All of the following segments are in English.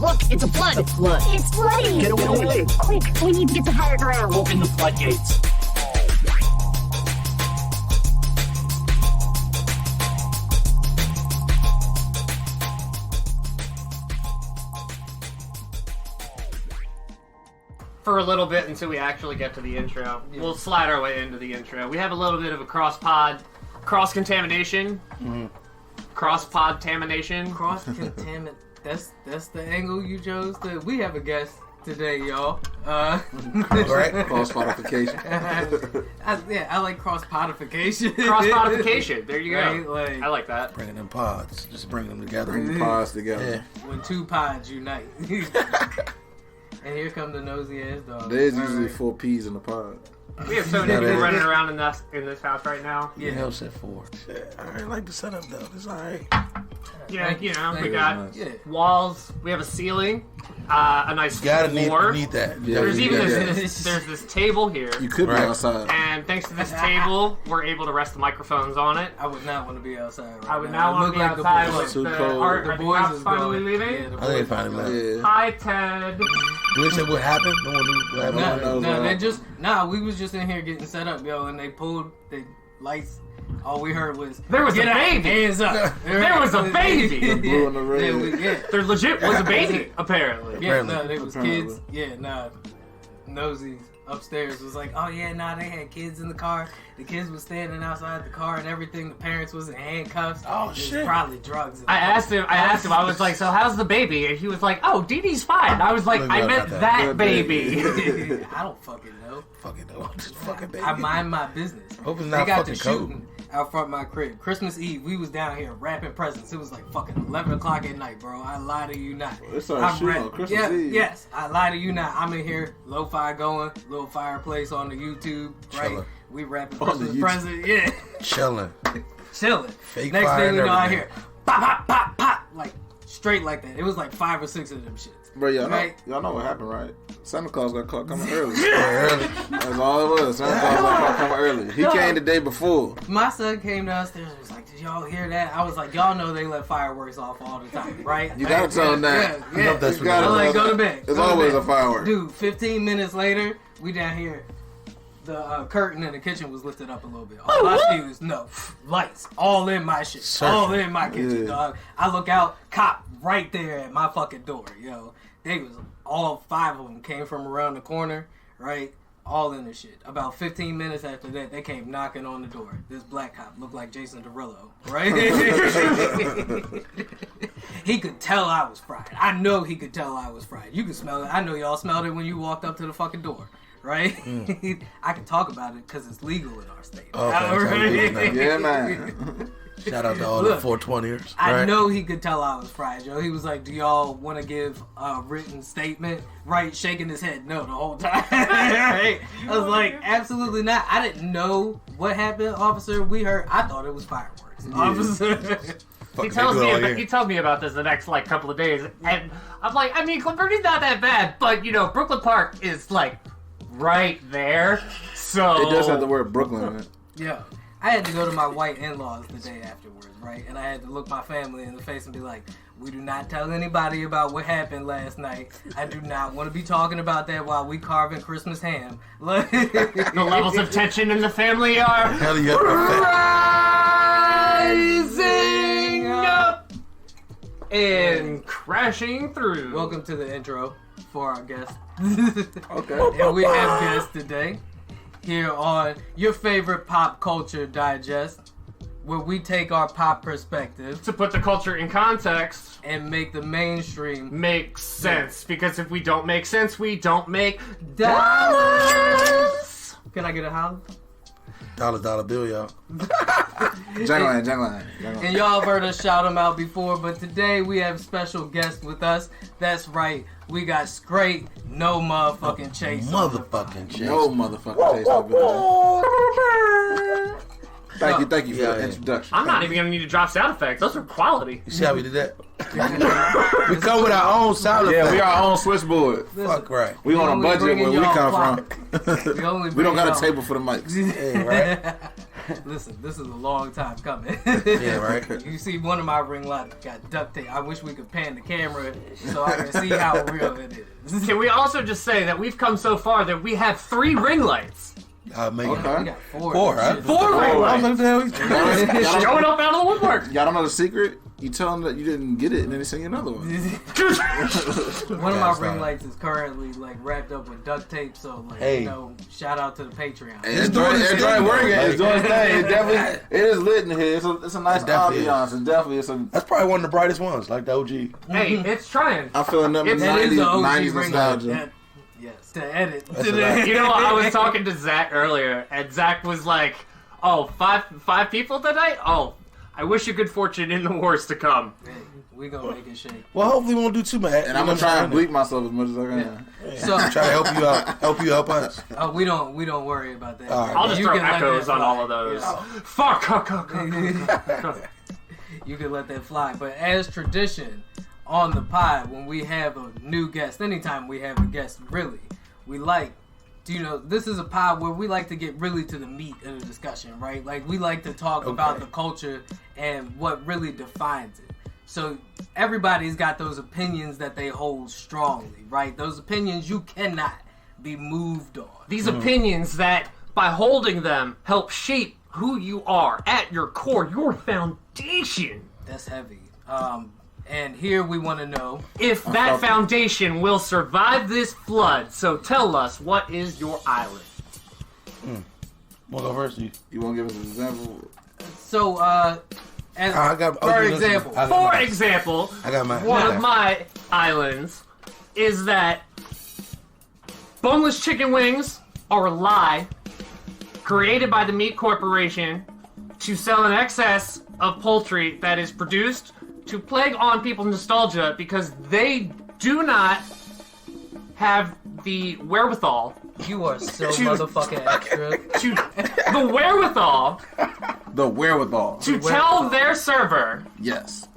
Look, it's a flood. It's a flood. It's flooding. Get away. Quick, we need to get to higher ground. Open the floodgates. For a little bit until we actually get to the intro. Yeah. We'll slide our way into the intro. We have a little bit of a cross-contamination. Mm-hmm. Cross-pod-tamination. Cross-contaminate. That's the angle you chose. We have a guest today, y'all. Right? Cross-modification. I like cross-podification. Cross-podification. There you go. Right, like, I like that. Bringing them pods. Just bringing them together. Bring the pods together. Yeah. when two pods unite. And here come the nosy ass dog. There's All usually right. 4 peas in the pod. We have so many people running around in this house right now. Yeah, hell said 4. I like the setup though. It's alright. Yeah, you know, we you. got Nice. Yeah. walls. We have a ceiling. A nice floor. Need that. Yeah, There's you even got this there's table here. You could be Right. outside. And thanks to this table, we're able to rest the microphones on it. I would not want to be outside right I would now. not want to be It look like outside the with boys. Too the cold. art. The Are the boys cops is finally going. leaving? Yeah, the I think they boys finally left. Yeah. Hi, Ted. Do they say what happened? No one knew what happened. No. they just we was just in here getting set up, yo, and they pulled the lights. All we heard was There was a "Get out, baby." hands up. There was a baby. The blue and the red. Yeah, There legit was a baby, apparently. Apparently. they was Apparently. kids. Yeah, Nosy upstairs was like, oh yeah, they had kids in the car. The kids was standing outside the car and everything. The parents was in handcuffs. Oh, There's shit. probably drugs. In I the asked him, I was like, so how's the baby? And he was like, oh, Dee Dee's fine. I was like, Look I about meant that. that Good baby. I don't fucking know. Fucking no. Just fucking baby. I mind my business. Hope it's They not got fucking to cold. shooting out front of my crib. Christmas Eve, we was down here wrapping presents. It was like fucking 11 o'clock at night, bro. I lie to you not. It started shooting on Christmas Eve. Yes, I lie to you not. I'm in here, lo-fi going, little fireplace on the YouTube, right? Chilling. We wrapping On the Christmas YouTube. presents, yeah. Chilling. Chilling. Fake Next fire thing and you know, I everything. hear pop, pop, pop, pop, like straight like that. It was like 5 or 6 of them shits. Bro, y'all Right. know what happened, right? Santa Claus got caught coming early. Early. That's all it was. Santa Claus got caught coming early. He came the day before. My son came downstairs and was like, did y'all hear that? I was like, y'all know they let fireworks off all the time, right? You gotta tell him that. Yeah, I know that's You what gotta I'm like, tell go him to that. bed. There's Go to always bed. a firework. Dude, 15 minutes later, we down here. The curtain in the kitchen was lifted up a little bit. All I see was lights all in my shit, all in my kitchen, Yeah. dog. I look out, cop right there at my fucking door, yo. They was all 5 of them came from around the corner, right? All in the shit. About 15 minutes after that, they came knocking on the door. This black cop looked like Jason Derulo, right? He could tell I was fried. I know he could tell I was fried. You could smell it. I know y'all smelled it when you walked up to the fucking door, right? I can talk about it because it's legal in our state. Okay, Right? Yeah, man. Shout out to all Look, the 420ers. I right? know he could tell I was fried, yo. He was like, do y'all want to give a written statement? Right, shaking his head no the whole time. Right? I was like, absolutely not. I didn't know what happened, officer. We heard, I thought it was fireworks. Officer. He Fucking tells they do it all me year. he tells me about this the next like couple of days, and I'm like, I mean, Clifford's not that bad, but you know, Brooklyn Park is like right there, so It does have the word Brooklyn in it. Yeah. I had to go to my white in-laws the day afterwards, right? And I had to look my family in the face and be like, we do not tell anybody about what happened last night. I do not want to be talking about that while we carving Christmas ham. the levels of tension in the family are Hell yeah. rising up and crashing through. Welcome to the intro for our guest. Okay. And we have guests today here on your favorite pop culture digest, where we take our pop perspective To put the culture in context, and make the mainstream makes sense. Because if we don't make sense, we don't make dollars. Can I get a holler? $1 bill, y'all. Jangline. And y'all have heard us shout them out before, but today we have special guests with us. That's right, we got Str8 No Motherfucking Chase. Motherfucking Chase. No motherfucking taste of it. Thank you for Yeah, the yeah. introduction. I'm not even gonna need to drop sound effects. Those are quality. You see how we did that? We come with our own sound Yeah, effects. we our own switchboard. Fuck right. We on a only budget bringing where we y'all come plot. from. We only We don't bring got a y'all- table for the mics. Hey, right? Listen, this is a long time coming. Yeah, right. You see one of my ring lights got duct tape. I wish we could pan the camera so I can see how real it is. Can we also just say that we've come so far that we have 3 ring lights? We got 4. 4, right? 4 ring lights. Y'all Showing up out of the woodwork. don't know the secret? You tell them that you didn't get it, and then they send you another one. One of my ring lights is currently like wrapped up with duct tape, so like Hey. shout out to the Patreon. It's doing its thing. It's doing its thing. It definitely is lit in here. It's a nice definitely ambiance. It definitely is. That's probably one of the brightest ones, like the OG. Hey, it's trying. I'm feeling them That is the OG 90s ring light. nostalgia. Yes, to edit. That's a lot. You know, I was talking to Zach earlier, and Zach was like, "Oh, five people tonight? Oh, I wish you good fortune in the wars to come." Hey, we gonna make it shake. Well, hopefully we won't do too bad. And I'm gonna try and bleep myself as much as I can. So Try to help you out. Help you help us. we don't worry about that. All right. I'll just You throw can let echoes that on fly. all of those. Yeah. Fuck. You can let that fly. But as tradition on the pod, when we have a new guest, anytime we have a guest, really, we like, this is a pod where we like to get really to the meat of the discussion, right? Like, we like to talk about the culture and what really defines it. So everybody's got those opinions that they hold strongly, right? Those opinions you cannot be moved on. These opinions that, by holding them, help shape who you are at your core, your foundation. That's heavy. And here we want to know If that foundation will survive this flood. So tell us, what is your island? Wanna go first? You want to give us an example? So, for example, I got mine. one of my islands is that boneless chicken wings are a lie created by the meat corporation to sell an excess of poultry that is produced to plague on people's nostalgia because they do not have the wherewithal you are so motherfucking extra. the wherewithal to tell their server, Yes.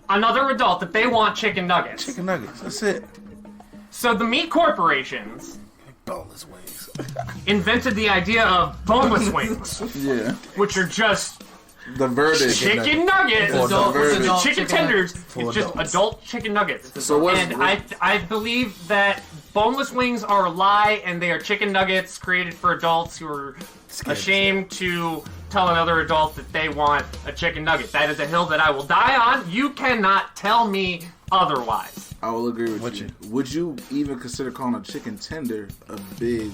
another adult, that they want chicken nuggets. Chicken nuggets. That's it. So the meat corporations Boneless wings. invented the idea of boneless wings, Yeah. which are just The verdict. chicken nuggets, Adult chicken tenders. For It's just adults. adult chicken nuggets. So what's And I believe that boneless wings are a lie, and they are chicken nuggets created for adults who are ashamed to tell another adult that they want a chicken nugget. That is a hill that I will die on. You cannot tell me otherwise. I will agree with Would you. you? Would you even consider calling a chicken tender a big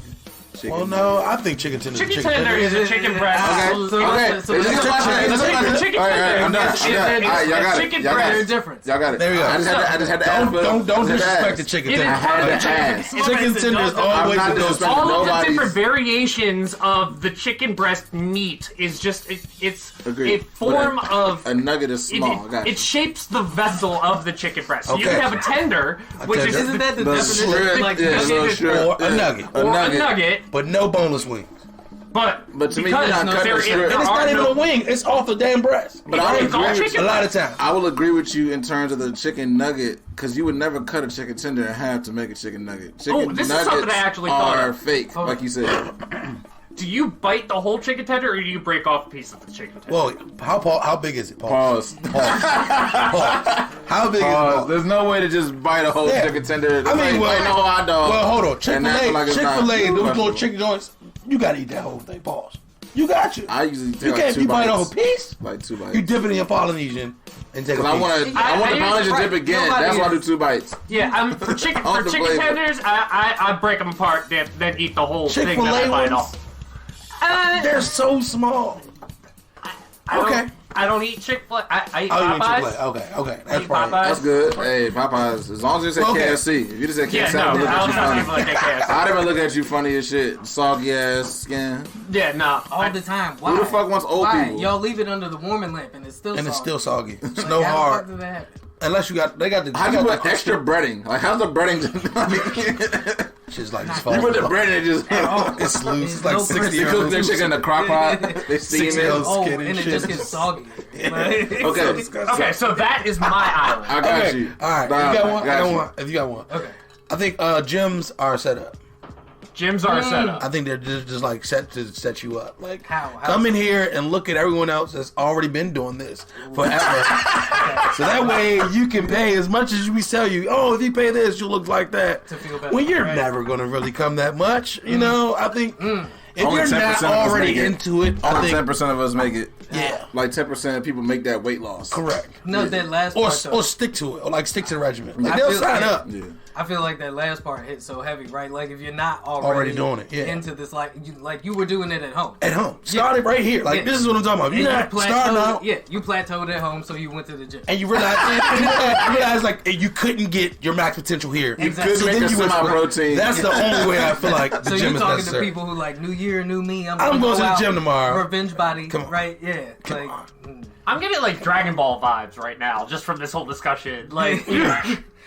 chicken? Well, no, I think chicken tender. Chicken tender is a chicken breast. Okay. So This is my turn. This is my turn. chicken All right, tender I'm done. is I'm done. All right, y'all got it. chicken Y'all got breast. There's a it. difference. Y'all got it. There we go. I just had to ask. Don't Just had to disrespect ask. the chicken It is- I had tender. to ask. Chicken tender is always I'm a not go. disrespecting All of the nobody's- different variations of the chicken breast meat is just it's Agreed. a form But of a nugget is small. Got it shapes the vessel of the chicken breast. So you Okay. can have a tender, which tender. is Isn't that the The definition? shrimp, Like, yeah, the- little shrimp, or a yeah. nugget. or a nugget, But no boneless wings. but But to me, because you're not cutting there the shrimp. there It's are not even no- a wing. It's off the damn breast. But I would it's all agree with chicken A you. lot of times. I will agree with you in terms of the chicken nugget, because you would never cut a chicken tender in half to make a chicken nugget. Chicken this is nuggets something I actually thought are of. fake, like you said. Do you bite the whole chicken tender, or do you break off a piece of the chicken tender? Well, how big is it? Pause. How big is Pause. it? There's no way to just bite a whole Yeah. chicken tender. I mean, like no hot dog. Well, hold on. And act like it's not Chick-fil-A, those little questionable. chicken joints, you gotta eat that whole thing. Pause. You got you. I usually You take like can't 2 be biting bites. off a piece. Like 2 bites. You dip it in your Polynesian and take a piece. Because I want the I Polynesian use- dip again. nobody That's why I do is- 2 bites. Yeah, for chicken Unbelievable. tenders, I break them apart, then eat the whole thing that I Chick-fil-A bite ones? off. They're so small. Okay. I don't eat Chick-fil-A. I eat Oh, you mean Popeyes. Chick-fil-A. Okay. That's eat probably. Popeyes. That's good. Hey, Popeyes. As long as you say Okay. KFC. If you just say Yeah, KFC, no, I would look I'll at you tell people funny. like KFC. I'd even look at you funny as shit. Soggy ass skin. Yeah, no. all the time. Why? Who the fuck wants old Why? people? Y'all leave it under the warming lamp and it's still And it's soggy. still soggy. It's Like, no how the fuck hard. did that happen? Unless they got the. How do you got put the extra breading? Like, how's the breading just... Shit's like just You falling put the apart. bread in it just... Oh, It's loose. It's no like crispy. 60 They years cook old. their chicken in a crock pot. They steam 60 it. old Oh, skin and it shit. just gets soggy. Okay. Okay, so that is my island. I got Okay. you. All right. Nah, You got one? I got you. one. If you got one. Okay. I think gyms are set up. Gyms are set up. I think they're just like set to set you up. Like, How? come in here and look at everyone else that's already been doing this forever. So that way you can pay as much as we sell you. Oh, if you pay this, you'll look like that. To feel better, When you're right? never going to really come that much, you know, I think if Only you're 10% not of us already make it. into it, I Only think, 10% of us make it. yeah, Like 10% of people make that weight loss. correct. No, that last Or, part, though, or stick to it, or like stick to the regimen. Like I they'll feel- sign yeah. up. Yeah. I feel like that last part hit so heavy, right? Like if you're not Already doing it, yeah. into this, like you were doing it at home. At home, start it right here. Like Yeah. this is what I'm talking about. You're And not starting out, yeah, you plateaued at home, so you went to the gym. and you realize like you couldn't get your max potential here. Exactly. Could make a you went- semi-protein. That's the only way I feel like the So gym you're is talking necessary. to people who like new year, new me. I'm going gonna to the go gym out, tomorrow. Revenge body, Come on. right? Yeah, Come like. on. I'm getting like Dragon Ball vibes right now, just from this whole discussion. Like,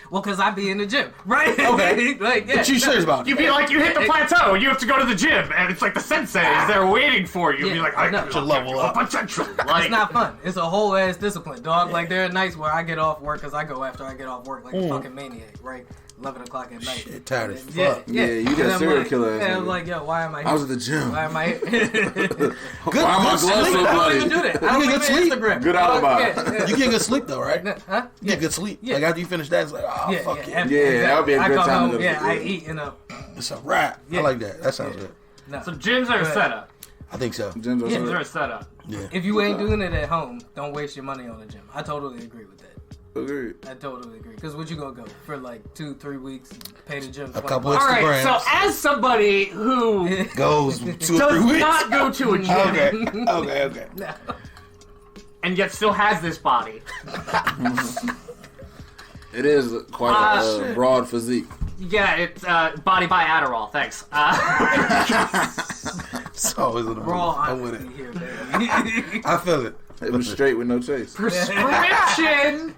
Well, because I be in the gym, right? Okay. like, yeah. But you serious about it? you be like, you hit the plateau, you have to go to the gym, and it's like the sensei is there waiting for you. Yeah, Be like, I I know. can To level your up. potential. Like, It's not fun. It's a whole ass discipline, dog. Like there are nights where I get off work because I go after I get off work like a fucking maniac, right? 11 o'clock at night. Shit, tired as Yeah, fuck. yeah. Yeah, you And that I'm serial like, killer ass Yeah, I'm nigga. like, yo, why am I here? I was at the gym. Why am I here? Good, Why are my good gloves sleep. so I don't bloody? even do that. I You don't get even good sleep. Instagram. Good alibi. You get good sleep though, right? Huh? You get good sleep. Yeah. Like after you finish that, it's like, oh Yeah, fuck yeah, yeah, Yeah, that would be a I good come time to home, go to yeah, the I gym. eat in a. it's a wrap. Yeah. I like that. That sounds good. No. so gyms are But- set up. I think so. Gyms are Yeah. Gyms set are up. set up. Yeah. If you ain't doing it at home, don't waste your money on the gym. I totally agree with that. Agreed. I totally agree. Because what you gonna go for like 2-3 weeks? Pay the gym. A $20 couple All right, Instagrams. so as somebody who Goes 2 or 3 does weeks. not go to a gym Okay. No. and yet still has this body, It is quite a broad physique. yeah, it's body by Adderall. Thanks. It's always in the Raw I'm with honesty it. here, baby. I feel it. It was straight with no chase. Prescription.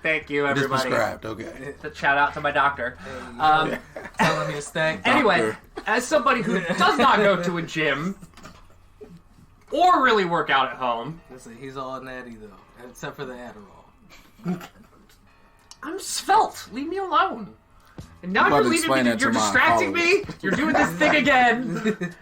Thank you, Just everybody. prescribed. Okay. Shout out to my doctor. Tell him your stack. Anyway, as somebody who does not go to a gym or really work out at home, Listen, he's all natty though, except for the Adderall. I'm svelte. Leave me alone. And now I'm you're about to leaving explain me. that You're to my distracting me. followers. You're doing this thing again.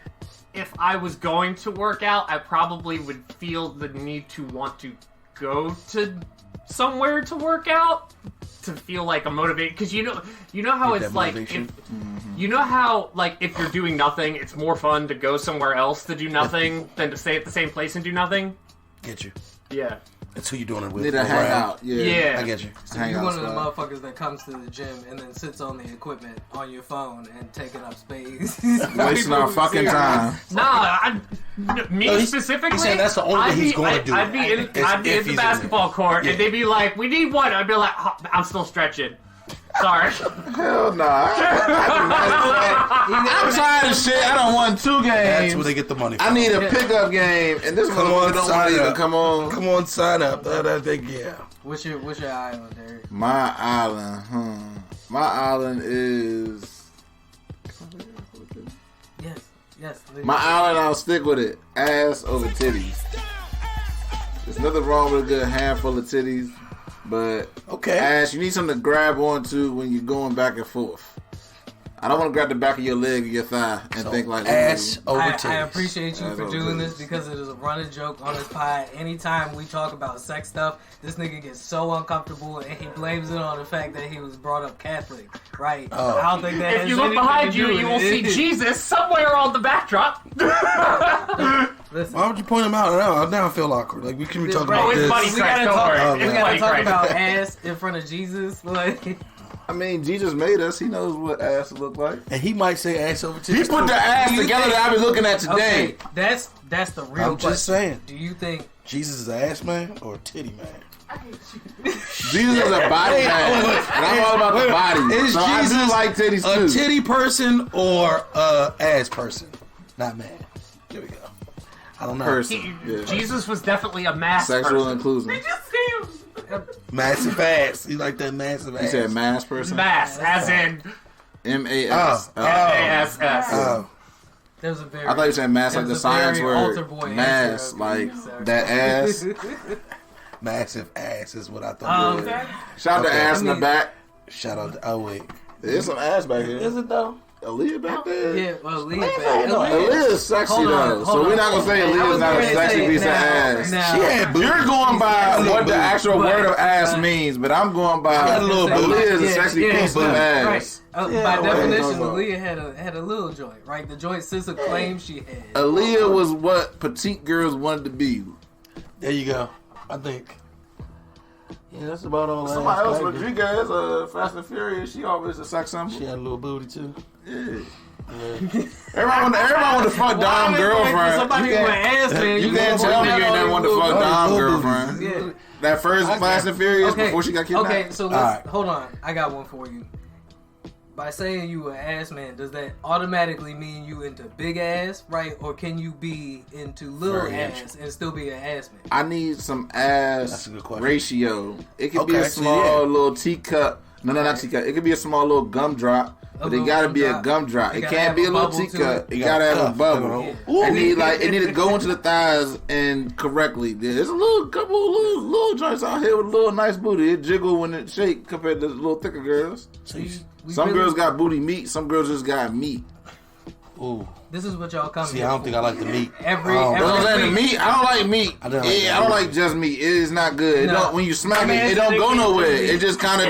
If I was going to work out, I probably would feel the need to want to go to somewhere to work out to feel like a motivate. Because you know how Get it's that like. motivation. You know how, like, if you're doing nothing, it's more fun to go somewhere else to do nothing than to stay at the same place and do nothing? Get you. Yeah. That's who you doing it with. Need to hang around. out. Yeah. Yeah. I get you. Hang You're out. one of the spot. motherfuckers that comes to the gym and then sits on the equipment on your phone and taking up space. Wasting our fucking time. Nah, me No, he's- specifically. he's saying that's the only I'd way he's be- gonna do I'd it. be in, It's I'd be if in the he's in basketball there. court, Yeah. and they'd be like, "We need one." I'd be like, "Oh, "I'm still stretching." Sorry. Hell no. I'm tired of shit. I don't want 2 games. That's where they get the money from. I need a pickup game, and this Come motherfucker on, don't want sign to even up. come on. Come on, sign up. I think, yeah. What's your island, Derek? My island, My island is Yes. my island. I'll stick with it. Ass over titties. There's nothing wrong with a good handful of titties, but Okay. ass, you need something to grab onto when you're going back and forth. I don't want to grab the back of your leg or your thigh and think like ass over I titties. appreciate you Ass for over doing titties. this because it is a running joke on this pod. Anytime we talk about sex stuff, this nigga gets so uncomfortable and he blames it on the fact that he was brought up Catholic, right? Oh. I don't think that If has you look anything behind to you, do you with will see it. Jesus somewhere on the backdrop. Listen, Why would you point him out? Now I feel awkward. Like, we can be talking Bro, about it's this. funny. we gotta Don't talk, worry. we It's gotta funny, talk Christ. about ass in front of Jesus. Like, I mean, Jesus made us. He knows what ass look like. And he might say ass over titties. He put the ass you together think- that I be looking at today. okay, that's the real I'm just question. saying. Do you think Jesus is an ass man or a titty man? Jesus is a body man, and I'm all about the body. Is so I Jesus do like titties a too. titty person or a ass person? Not man. There we go. I don't know. person. Yeah. Jesus was definitely a mass Sexual person. inclusion. Massive ass. He like that massive ass. You said mass person. Mass, as in M-A-S. M-A-S-S. Oh. there's a very I thought you said mass like the there's a science very altar word. boy Mass, answer, like sorry. that ass. Massive ass is what I thought. Okay. Shout out to Okay. ass in the I mean- back. Shout out to, oh wait. There's some ass back here. Is it though? Aaliyah back there? Yeah, well, Aaliyah Aaliyah, back. Aaliyah's sexy Hold on, though, hold so we're on. not gonna say I was Aaliyah's not a gonna sexy say piece of now- ass. now- She had booty. You're going by She's what the got actual booty. word of ass But- means, but I'm going by got a little booty. Aaliyah's a Yeah, sexy yeah, piece of booty. ass. Right. Yeah, By what definition, are you talking Aaliyah had a little joint, right? The joint Sissa claimed she had. Aaliyah was what petite girls wanted to be. There you go. I think. Yeah, that's about all. Somebody else, ass back there. Rodriguez, Fast and Furious, she always a sex symbol. She had a little booty too. Yeah. Everyone want to fuck Dom girlfriend. Somebody You with can't- ass, man. You can't tell me you ain't never want to fuck Dom girlfriend. Yeah. That first Fast and Furious Okay. before she got kidnapped. Okay, so Alright. hold on. I got one for you. By saying you an ass man, does that automatically mean you into big ass, right? Or can you be into little Very ass and still be an ass man? I need some That's ass a good question. ratio. It could be Okay, a so small yeah. little teacup. No, not teacup. It could be a small little gumdrop. But it little gotta be a gumdrop. gumdrop. It It gotta can't have be a a little bubble to teacup. it. It gotta have a Tough. bubble. Ooh. It need to go into the thighs and correctly. There's a couple of little joints out here with a little nice booty. It jiggle when it shake compared to the little thicker girls. We Some really- girls got booty meat. Some girls just got meat. Ooh. This is what y'all come See, here I don't for. think I like the meat. Every- Oh, You know what I'm saying? The week. meat, I don't like meat. I don't like I that. don't like just meat. It is not good. It No. don't, when you smack Man, it, it don't go it's nowhere. meat. It just kind of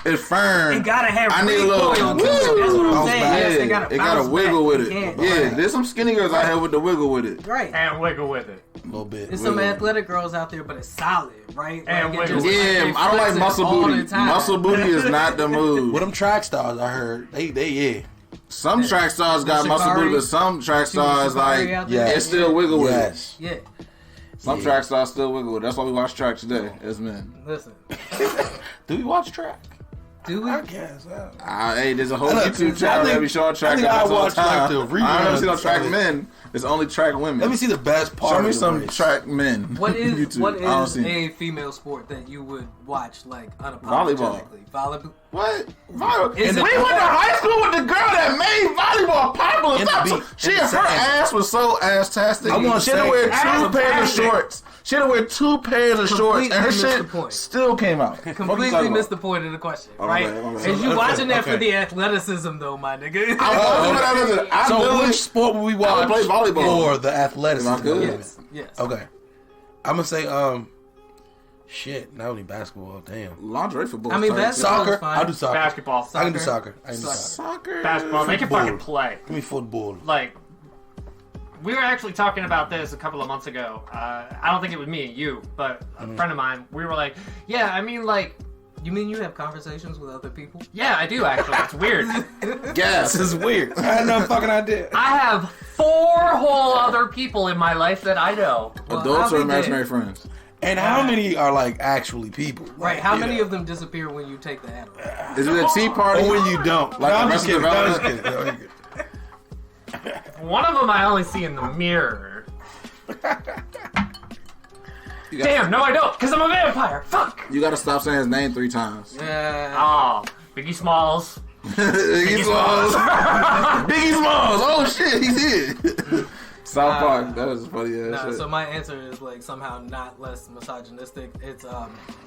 it's firm. It gotta have I need a little recoil to it. woo. That's what I'm Bounce saying. back. Yes, Yeah, they gotta it got to bounce wiggle back. with it. can't. Yeah, there's some skinny girls out here with the wiggle with it. Right. And wiggle with it. A little bit. There's some Wiggle. athletic girls out there, but it's solid, right? And it wiggle. just- Yeah, they I don't like flex it muscle all booty. the time. Muscle booty is not the move. With them track stars, I heard they yeah. Some track stars got muscle Shikari. booty, but some track stars Shikari like out there. it still wiggle with it. Yes. Yeah. Some track stars still wiggle with it. That's why we watch track today as men. Listen. Do we watch track? Do we? I guess. Hey, there's a whole I YouTube think- channel I that think- be showing track I think events I all the watch, like, time. the I never see no reruns track of it. men. It's only track women. Let me see the best part. Show me of the some race. track men. What is YouTube. what I don't is see a female sport that you would watch like unapologetically? Volleyball. What? Volleyball. Is We it- went to high school with the girl that made volleyball popular. In the Stop. beat. She In the her sand. ass was so ass-tastic. I wanna She had to say- wear Ass two pairs of tastic. shorts. She had to wear two pairs of shorts, and her Completely missed shit the point. still came out. What you Completely talking missed about? the point of the question, Oh, right? my bad. Is you watching that for Okay. the athleticism, though, my nigga? I So literally- which sport would we watch? play volleyball. Or the athleticism? Am I good? Yes, yes. Okay. I'm gonna say shit. Not only basketball. Damn. Lingerie football. I mean, type. basketball- Soccer. fine. I'll do soccer. Basketball. I can do Soccer. soccer. I can do soccer. Soccer. Basketball. They can Football. fucking play. Give me football. Like, we were actually talking about this a couple of months ago. I don't think it was me and you, but a friend of mine. We were like, yeah, I mean, like, You mean you have conversations with other people? yeah, I do actually. It's weird. Gas. This is weird. I had no fucking idea. I have 4 whole other people in my life that I know. Adults I'll or be imaginary dead. friends? And how many are like actually people? Right. Like, How you many know? of them disappear when you take the Adderall? Is it a tea party? Or when you don't? Like No, I'm Arrested just kidding. No, I'm just Development? kidding. No, you're good. One of them I only see in the mirror. You got- Damn, no I don't, because I'm a vampire. Fuck. You gotta stop saying his name 3 times. Oh, Biggie Smalls. Biggie Smalls. Biggie Smalls. Oh shit, he's here. South Park. That was funny ass No, shit. so my answer is like somehow not less misogynistic. It's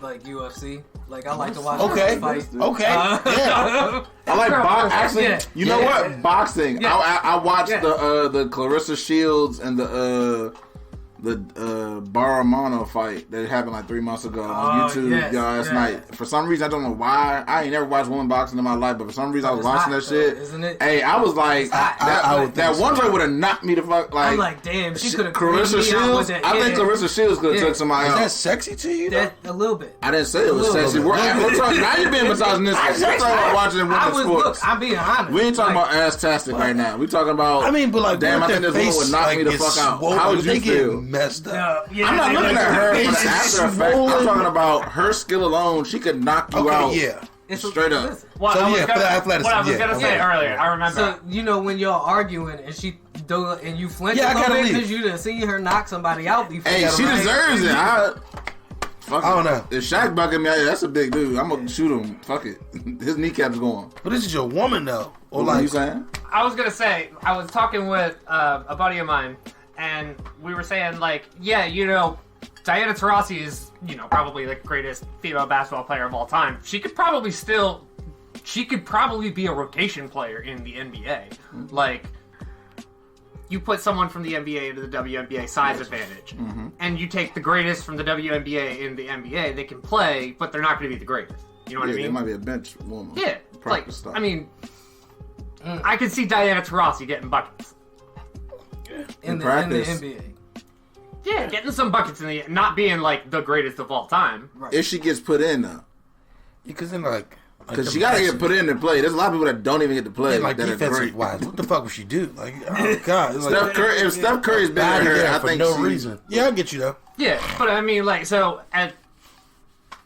like UFC. Like I like to watch Okay. fight. Okay. Yeah. I like boxing. Actually, Yeah. you know Yeah. what? Boxing. Yeah. I watched Yeah. the Clarissa Shields and the Baramano fight that happened like 3 months ago on Oh, YouTube yes, last yeah. night. For some reason, I don't know why. I ain't never watched women boxing in my life, but for some reason, I was It's watching hot, that shit. though, isn't it? Hey, I was like, hot. I would that think one so. joint would have knocked me the fuck. Like, I'm like, damn, she could have Clarissa Shields. I think Clarissa Shields could have Yeah. took somebody Is that out. sexy to you? That a little bit. I didn't say it was A little sexy. bit. We're talking, now you're being misogynistic. We're talking about watching I women's was sports. look. I'm being honest. We ain't talking Like, about ass-tastic right now. We talking about. I mean, but like, damn, what I if think their this woman would face, knock like, me the gets fuck out. swollen? How would you They get feel? messed up. yeah, I'm not looking at her for the It's after effect. swollen. I'm talking about her skill alone. She could knock you out. Okay, yeah. It's Straight up. listen. What So, I was yeah, for gonna, the athleticism, what I was yeah, gonna say okay. earlier, I remember. So you know when y'all arguing and she do and you flinch Yeah, I a little gotta bit leave. because you done seen her knock somebody out before. Hey, she right? deserves it. Fuck I don't it. know. If Shaq bucking me, that's a big dude. I'm gonna shoot him. Fuck it. His kneecap's going. But this is your woman though, or What are like you saying? I was gonna say, I was talking with a buddy of mine, and we were saying, like, yeah, you know, Diana Taurasi is, you know, probably the greatest female basketball player of all time. She could probably still she could probably be a rotation player in the NBA. Like, you put someone from the NBA into the WNBA size advantage, and you take the greatest from the WNBA in the NBA, they can play, but they're not going to be the greatest. You know what I mean? They might be a bench woman. Yeah, like, stuff. I mean, I could see Diana Taurasi getting buckets. in the practice. NBA. Yeah, getting some buckets in the, not being like the greatest of all time. Right. If she gets put in, though. Because then, like Because she got to get put in to play. There's a lot of people that don't even get to play. yeah, like that are defensive great. wise, what the fuck would she do? Like, oh god, it's like, If Steph Curry's better than her, I for think no she, reason. Yeah, I get you though. Yeah, but I mean, like, so at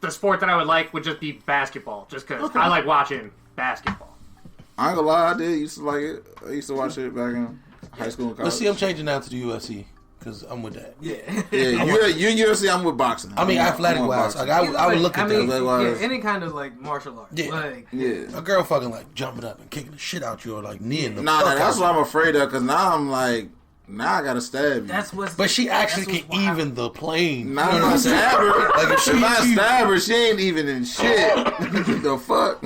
the sport that I would like would just be basketball, just because I like watching basketball. I ain't gonna lie, I did used to like it. I used to watch it back in high school and college. Let's see, I'm changing now to the UFC because I'm with that. Yeah. Yeah, you UFC, I'm with boxing. I mean, athletic wise, like I would look at I mean, that. Athletic-wise. any kind of like martial arts. Yeah. Like, Yeah. A girl fucking like jumping up and kicking the shit out you or like kneeing the Nah, fuck that's out what you. I'm afraid of, because now I'm like, now I gotta stab you. that's what's. But she actually that's can what's even the plane. Now You know what I'm saying? stab her. Like if If I she stab her, she ain't even in shit. The fuck?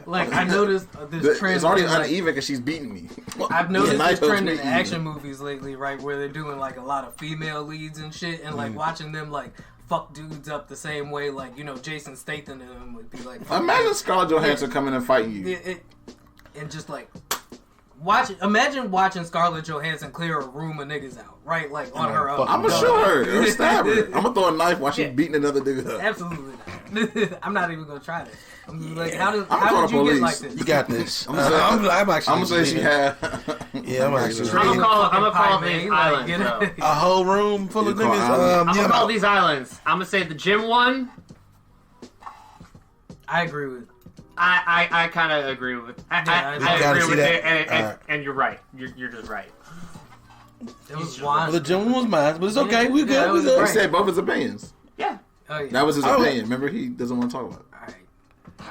Like I noticed this trend. It's already in, like, uneven because she's beating me. I've noticed Yeah, this Naito's trend in beating action you. movies lately, right, where they're doing like a lot of female leads and shit, and like watching them like fuck dudes up the same way, like Jason Statham and them would be like. fuck Imagine dudes. Scarlett Johansson coming and fighting you. And just like imagine watching Scarlett Johansson clear a room of niggas out, right? Like on her own. I'm gonna shoot her. Or stab her. I'm gonna throw a knife while she's Yeah. beating another nigga up. Absolutely not. I'm not even gonna try that. I'm like, how did call you the get like police. this? You got this. I'm actually I'm gonna say she had. Yeah, I'm actually. I'm gonna call Pie these May, islands, like, though. A whole room full of You call niggas. islands? I'm Yeah, gonna call these islands. I'm gonna say the gym one. I agree with. I kind of agree with. I gotta agree see with that. it, Alright. and you're right. You're just right. It was well, Juan. the gym was mine, but it's okay. Yeah, We yeah, good. it We was good. He great. said both his opinions. Yeah. Oh, yeah. That was his Oh. opinion. Remember, he doesn't want to talk about it.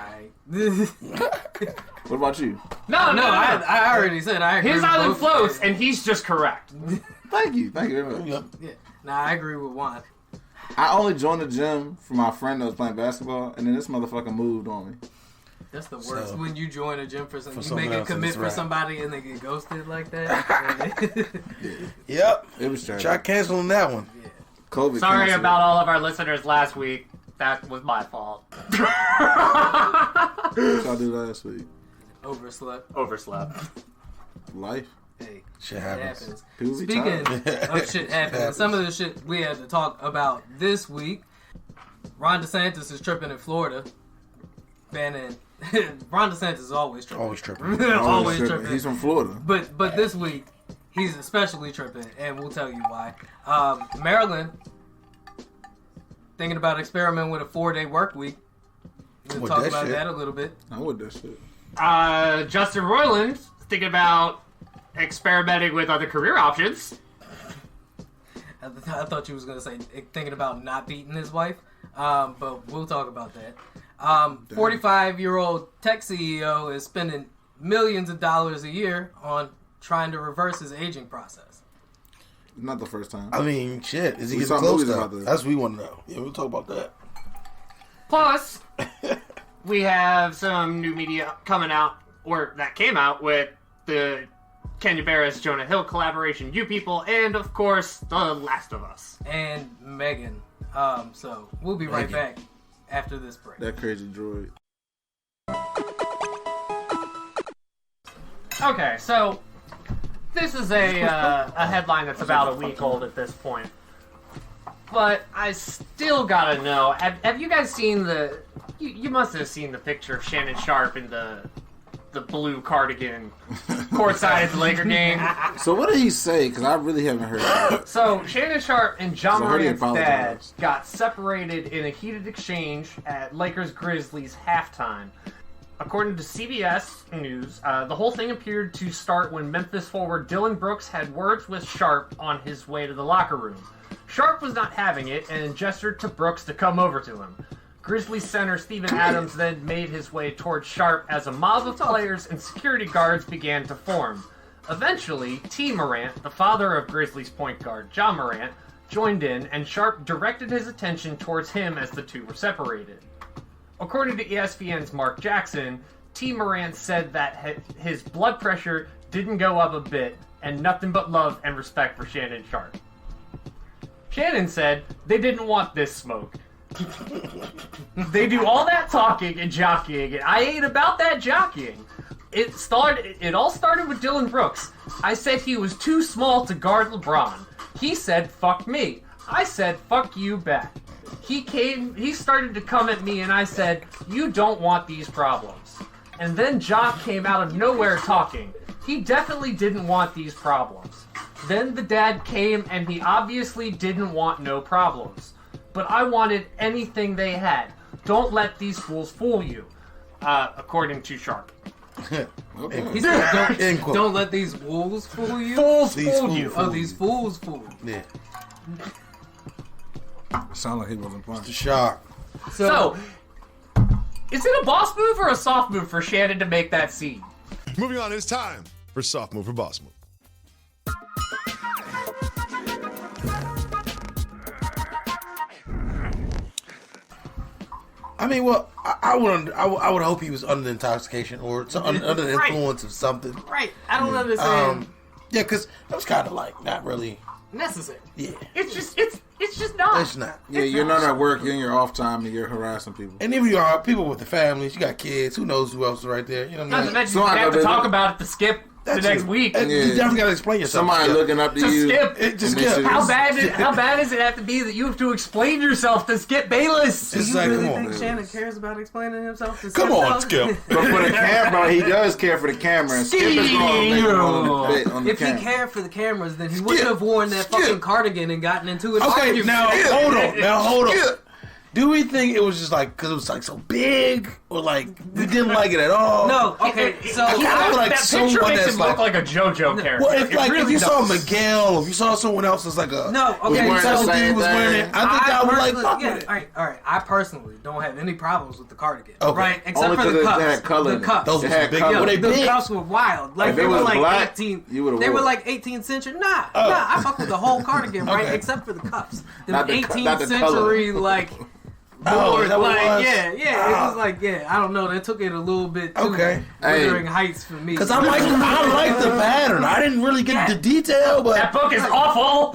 Alright. What about you? No, I already said I agree His with island both. floats, and he's just correct. Thank you very much. Yep. Yeah. Nah, I agree with Juan. I only joined the gym for my friend that was playing basketball, and then this motherfucker moved on me. That's the worst So- when you join a gym for something. You someone make a else, commit that's for right. somebody and they get ghosted like that. Yep. It was trash. Try canceling that one. COVID. Sorry canceled. about all of our listeners last week. That was my fault. What y'all do last week? Overslept. Overslept. Life. Hey, Shit it happens. happens. People be Speaking tired. of shit happening, some of the shit we had to talk about this week. Ron DeSantis is tripping in Florida. Banning. Ron DeSantis is always tripping. Always tripping. Always tripping. He's from Florida. But this week, he's especially tripping, and we'll tell you why. Maryland, thinking about experimenting with a 4-day work week. We'll With talk that about shit. that a little bit. I would that shit. Justin Roiland thinking about experimenting with other career options. I thought you was going to say thinking about not beating his wife, but we'll talk about that. 45-year-old tech CEO is spending millions of dollars a year on trying to reverse his aging process. Not the first time. I mean, shit. Is he We getting saw close movies to about that? this. That's what we want to know. Yeah, we'll talk about that. Plus, we have some new media coming out, or that came out with the Kenya Barris, Jonah Hill collaboration, You People, and of course, The Last of Us. And Megan. So we'll be right back after this break. That crazy droid. Okay, so this is a headline that's about a week old at this point. But I still gotta know, have you guys seen the... You must have seen the picture of Shannon Sharpe in the blue cardigan courtside at the Laker game. So what did he say? Because I really haven't heard that. So Shannon Sharpe and Ja So I heard he Morant's dad apologized. got separated in a heated exchange at Lakers-Grizzlies halftime. According to CBS News, the whole thing appeared to start when Memphis forward Dillon Brooks had words with Sharpe on his way to the locker room. Sharpe was not having it and gestured to Brooks to come over to him. Grizzlies center Steven Adams then made his way towards Sharpe as a mob of players and security guards began to form. Eventually, T. Morant, the father of Grizzlies point guard Ja Morant, joined in, and Sharpe directed his attention towards him as the two were separated. according to ESPN's Mark Jackson, T. Morant said that his blood pressure didn't go up a bit, and nothing but love and respect for Shannon Sharpe. Shannon said they didn't want this smoke. They do all that talking and jockeying, and I ain't about that jockeying. It all started with Dylan Brooks. I said he was too small to guard LeBron. He said, fuck me. I said, fuck you back. He started to come at me, and I said, you don't want these problems. And then Ja came out of nowhere talking. He definitely didn't want these problems. Then the dad came, and he obviously didn't want no problems. But I wanted anything they had. Don't let these fools fool you. According to Sharpe. He said, don't let these wolves fool you? Fools fool you. Oh, these fools fool you. Yeah. Sound like he wasn't playing. The shock. So, is it a boss move or a soft move for Shannon to make that scene? Moving on, it's time for Soft Move or Boss Move. I mean, well, I would hope he was under intoxication or under the influence of something. Right. I don't understand. Yeah, because that was kind of like not really necessary. Yeah. It's just not. It's not. Yeah, you're not at work. You're in your off time and you're harassing people. And even you are people with the families, you got kids. Who knows who else is right there? You know what I Not mean? to mention, you have to talk about it to Skip the next week. And You definitely got to explain yourself. Somebody looking up to you. Skip. Just Skip. How bad does it have to be that you have to explain yourself to Skip Bayless? Do you like, really come on, think man. Shannon cares about explaining himself to Come on, Skip. But for the camera, he does care for the camera. And Skip is going to make on the If camera. he cared for the cameras, then he wouldn't have worn that fucking cardigan and gotten into it. Okay, now hold on. Do we think it was just like because it was like so big, or like we didn't like it at all? No, okay, so I feel like that picture someone makes that's him look like a JoJo character. Well, if It like really if you saw does. Miguel, or if you saw someone else that's like a No, okay, wearing so the same dude was wearing it, thing. I think I would like personally- fuck yeah, with it. all right. I personally don't have any problems with the cardigan, Okay. right? Except Only for 'cause the it cuffs. had color in The it. cuffs. Those It was had big. color. Were they the big? cuffs were wild. Like If they it were was like black, 18. you would've They were wore it. like 18th century. Nah. I fuck with the whole cardigan, right? Okay. Except for the cuffs. The Not the 18th not the century, like. Oh, is that what it like, was? yeah, it was like, I don't know. They took it a little bit too Okay. Wuthering Heights for me. Because I like the pattern. I didn't really get the detail, That but book is awful.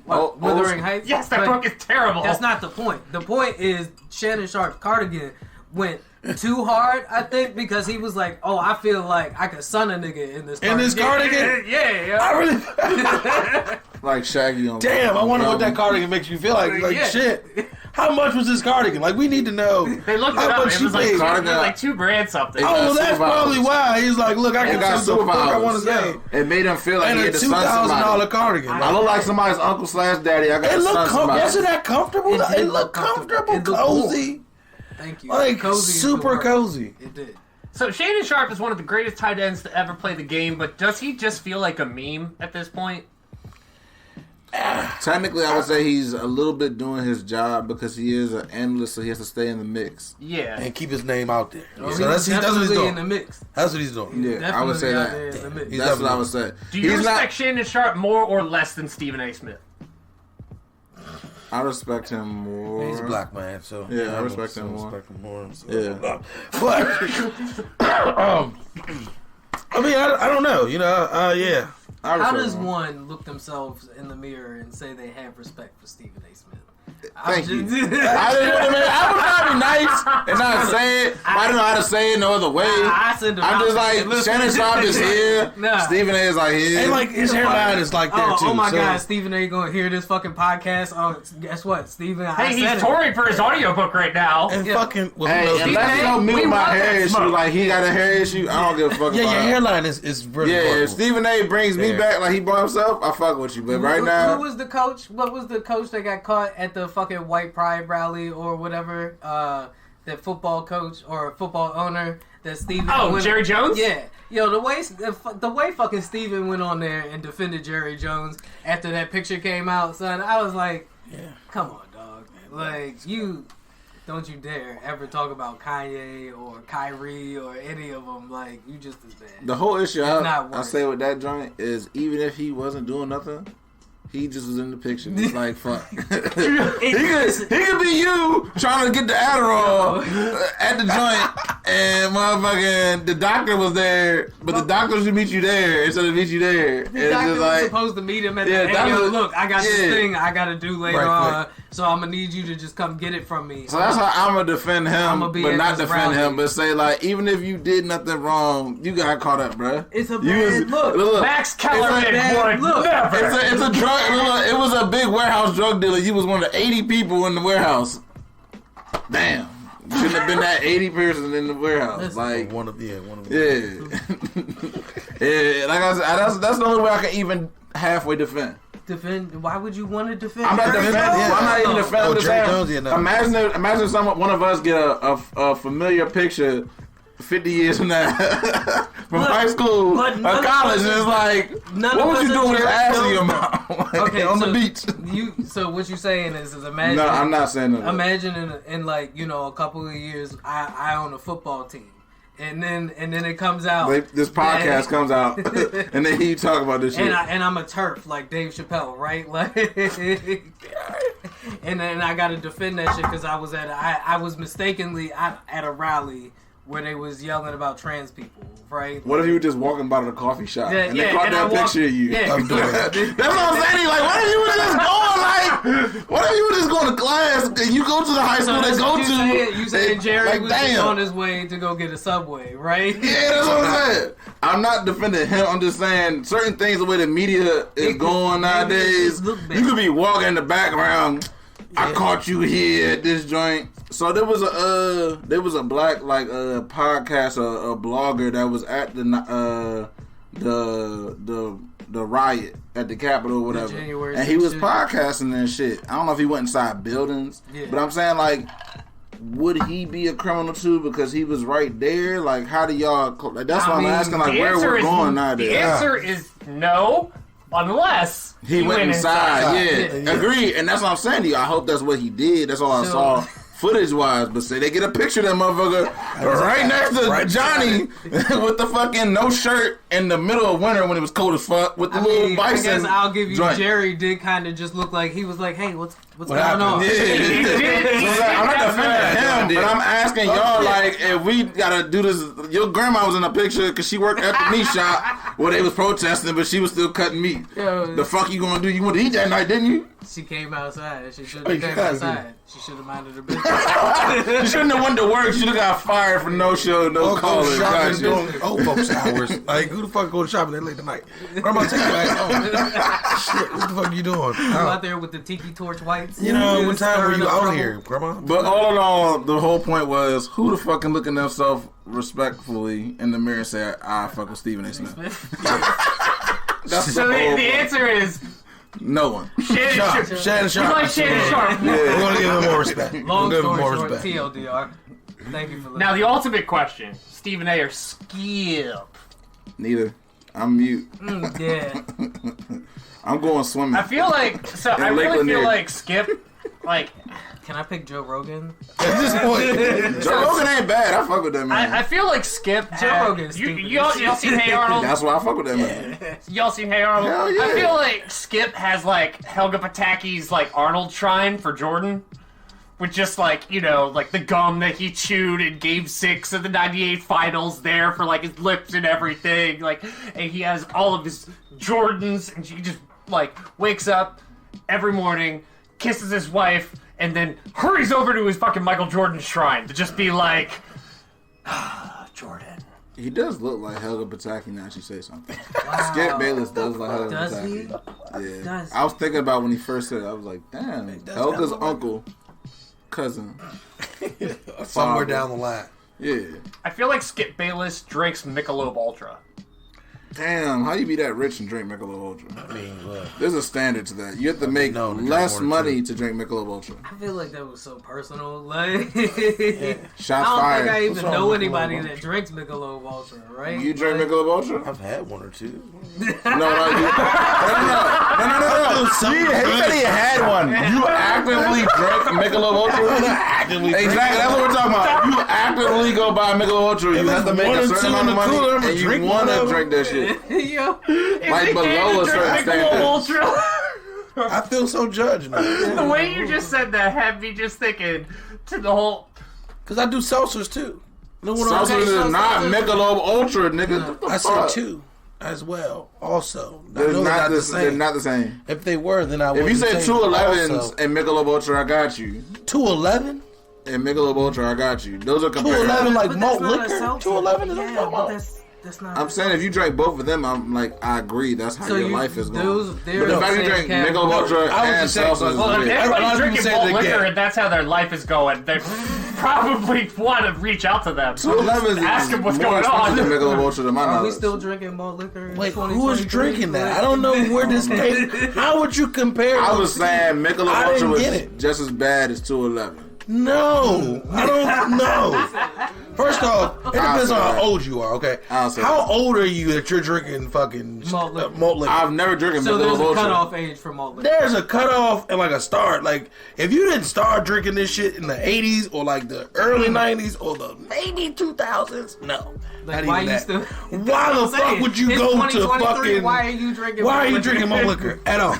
Wuthering Heights. Yes, that But book is terrible. That's not the point. The point is Shannon Sharpe's cardigan went too hard, I think, because he was like, "Oh, I feel like I could son a nigga in this cardigan." in this cardigan, Yeah. I really. Like Shaggy on. Damn, I wonder what that cardigan makes you feel like. Like Yeah. shit. How much was this cardigan? Like we need to know. They looked it how up. much It you was like paid. $2,000 something. It Oh, well, that's superpowers. probably why he's like, look, I It can got say the fuck I want to superpowers. say. It made him feel like And he a had to son $2,000 somebody. cardigan. I look like somebody's uncle / daddy. I got It to son looked somebody. wasn't that comfortable? It It, did looked look comfortable, comfortable. It looked cozy, Thank you. like Cozy is the super word. cozy. It did. So Shannon Sharpe is one of the greatest tight ends to ever play the game, but does he just feel like a meme at this point? Technically, I would say he's a little bit doing his job because he is an analyst, so he has to stay in the mix. Yeah. And keep his name out there. Oh, So that's what he's definitely in the doing. mix. That's what he's doing. Yeah, I would say Definitely out there that. in the mix. He's That's what I definitely- would say. Do you He's respect not. Shannon Sharpe more or less than Stephen A. Smith? I respect him more. He's a black man, so Yeah, I respect so him more. respect him more. So. Yeah. But I mean, I don't know. You know, yeah. I How respect does him. one look themselves in the mirror and say they have respect for Stephen A. Smith? Thank you. I didn't know what I mean. I would try to be nice and not say it. I don't know how to say it no other way. I send him I'm out just to like, say, listen. Shannon Sharpe is here. Nah. Stephen A. is like here. And like his hairline is like there too. Oh my so. God, Stephen A. gonna hear this fucking podcast. Oh, guess what, Stephen? I Hey, said he's it. touring for his audiobook right now. And Yeah. fucking. Well, who Hey, knows? unless you know me we with my want that hair issue, smoke. like he got a hair issue, I don't give a fuck Yeah, about your it. hairline is really. Yeah, if horrible. Stephen A. brings me Yeah. back like he brought himself, I fuck with you. But right Who now, was the coach? What was the coach that got caught at the fucking white pride rally or whatever? That football coach or football owner that Stephen. Oh, Jerry Jones? Yeah, yo, the way fucking Stephen went on there and defended Jerry Jones after that picture came out, son. I was like, Yeah. come on, dog. Like don't you dare ever talk about Kanye or Kyrie or any of them. Like you just as bad. the whole issue not I worth say with that joint is even if he wasn't doing nothing, He just was in the picture. It's like, fuck. he could be you trying to get the Adderall at the joint, and motherfucking the doctor was there, but the doctor should meet you there instead of meet you there. The doctor was supposed to meet him at the end. Yo, look, I got this thing I got to do later on, so I'm going to need you to just come get it from me. So that's how I'm going to defend him, but not defend him, but say, like, even if you did nothing wrong, you got caught up, bruh. It's a bad look. Max Kellerman would never. It's a drug. It was a big warehouse drug dealer. You was one of the 80 people in the warehouse. Damn. You shouldn't have been that 80 person in the warehouse. Like one of them. Yeah. Yeah, like I said, that's the only way I can even halfway defend. Defend? Why would you want to defend? I'm not defending. I'm not even defending. Imagine one of us get a familiar picture 50 years from now, from high school or college, and it's like, what was you doing with his ass in your mouth? Okay, on the beach. So what you're saying is imagine. No, I'm not saying that. Imagine in like, a couple of years, I own a football team. And then it comes out. This podcast comes out, and then you talk about this shit. And I'm a turf like Dave Chappelle, right? Like, and then I got to defend that shit because I was mistakenly at a rally where they was yelling about trans people, right? What if you were just walking by the coffee shop and they caught that picture of you? Yeah, I'm doing that. That's what I'm saying. Like, what if you were just going what if you were just going to class and you go to the high school they go to? You saying Jerry was just on his way to go get a Subway, right? Yeah, that's what I'm saying. I'm not defending him. I'm just saying certain things the way the media is going nowadays. You could be walking in the background. I caught you here at this joint. So there was a black podcast, a blogger that was at the riot at the Capitol or whatever, and he was podcasting and shit. I don't know if he went inside buildings, but I'm saying, like, would he be a criminal too because he was right there? Like, how do y'all? Like, that's why I'm asking, like, where we're going nowadays. The answer is no. Unless he went inside. Yeah, agreed. And that's what I'm saying to you. I hope that's what he did. That's all I saw footage-wise. But say they get a picture of that motherfucker right next to Johnny with the fucking no shirt in the middle of winter when it was cold as fuck with the little bison. I guess I'll give you, Jerry did kind of just look like he was like, hey, what's going on? Yeah. I'm not defending him, but I'm asking y'all, like, if we gotta do this. Your grandma was in a picture because she worked at the meat shop where they was protesting, but she was still cutting meat. The fuck you gonna do? You went to eat that night, didn't you? She came outside. She should have came outside. She should have minded her business. She shouldn't have went to work. She should have got fired for no show, no calling. Doing old folks hours. Like, who the fuck go shopping that late tonight? Grandma, take your ass home. Shit, what the fuck you doing? You out there with the tiki torch whites? What time were you out here, Grandma? But all in all, the whole point was, who the fucking look at themselves respectfully in the mirror and say, I fuck with Stephen A. Smith? So the answer is no one. Shannon Sharpe. We like Shannon Sharpe. We're gonna give him more respect. Long story short, TLDR. Thank you for listening. Now the ultimate question: Stephen A. or Skip? Neither. I'm mute. Yeah. I'm going swimming. I feel like I really feel like Skip. Like, can I pick Joe Rogan? At this point, Joe Rogan ain't bad. I fuck with that man. I feel like Skip. Joe Rogan's y'all seen Hey Arnold? That's why I fuck with that man. Y'all seen Hey Arnold? Hell yeah. I feel like Skip has like Helga Pataki's like Arnold shrine for Jordan. With just like, like the gum that he chewed in Game 6 of the '98 finals there for like his lips and everything. Like, and he has all of his Jordans, and he just like wakes up every morning, kisses his wife, and then hurries over to his fucking Michael Jordan shrine to just be like, Jordan. He does look like Helga Pataki now she say something. Wow. Skip Bayless does like Helga Pataki. Yeah. Does I was thinking about when he first said it, I was like, damn, Helga's uncle. Cousin. Somewhere down the line. Yeah. I feel like Skip Bayless drinks Michelob Ultra. Damn, how you be that rich and drink Michelob Ultra? I mean, look. There's a standard to that. You have to make less money to drink Michelob Ultra. I feel like that was so personal. Like, Shots I fired. don't think I even know anybody that drinks Michelob Ultra, right? You drink Michelob Ultra? I've had one or two. No. He said he had one. You actively drank Michelob Ultra? Exactly, that's what we're talking about. You actively go buy Michelob Ultra. You have to make a certain amount of money, and you want to drink that shit. Yo, like below a certain standard. I feel so judged now. The way you just said that had me just thinking to the whole. Because I do seltzers too. Seltzers is not Michelob Ultra, nigga. I said 2 as well. Also, They're not the same. If they were, then I would. If you say 211s and Michelob Ultra, I got you. 211 and Michelob Ultra, I got you. Those are comparable. 211 like But malt that's not a liquor. seltzer. 211 is Yeah, a but that's not. I'm saying if you drank both of them, I'm like, I agree. That's how your life is going. But they're the fact the you drink same Michelob Ultra I was and just saying, seltzers is Well, if weird. everybody's drinking say malt it liquor again. and that's how their life is going, they probably want to reach out to them. 211 Ask is them what's more going expensive than on. Michelob Ultra to my Are we knowledge. still drinking malt liquor? in Wait, who 2023? is drinking that? I don't know where this came. How would you compare? I those was two? saying Michelob I Ultra didn't was get it. just as bad as 211. No, I don't know. First off, it depends on how old you are. Okay, I'll say how that. old are you that you're drinking fucking Malt liquor. Malt liquor? I've never drinking So there's Michelob a Ultra. cutoff age for malt liquor. There's a cutoff and like a start. Like if you didn't start drinking this shit in the 80s or like the early 90s or the maybe 2000s, no. Like, Not why even you that. still? Why the fuck would you It's go to 2023, fucking? Why are you drinking? Why are malt you liquor? drinking malt liquor at all?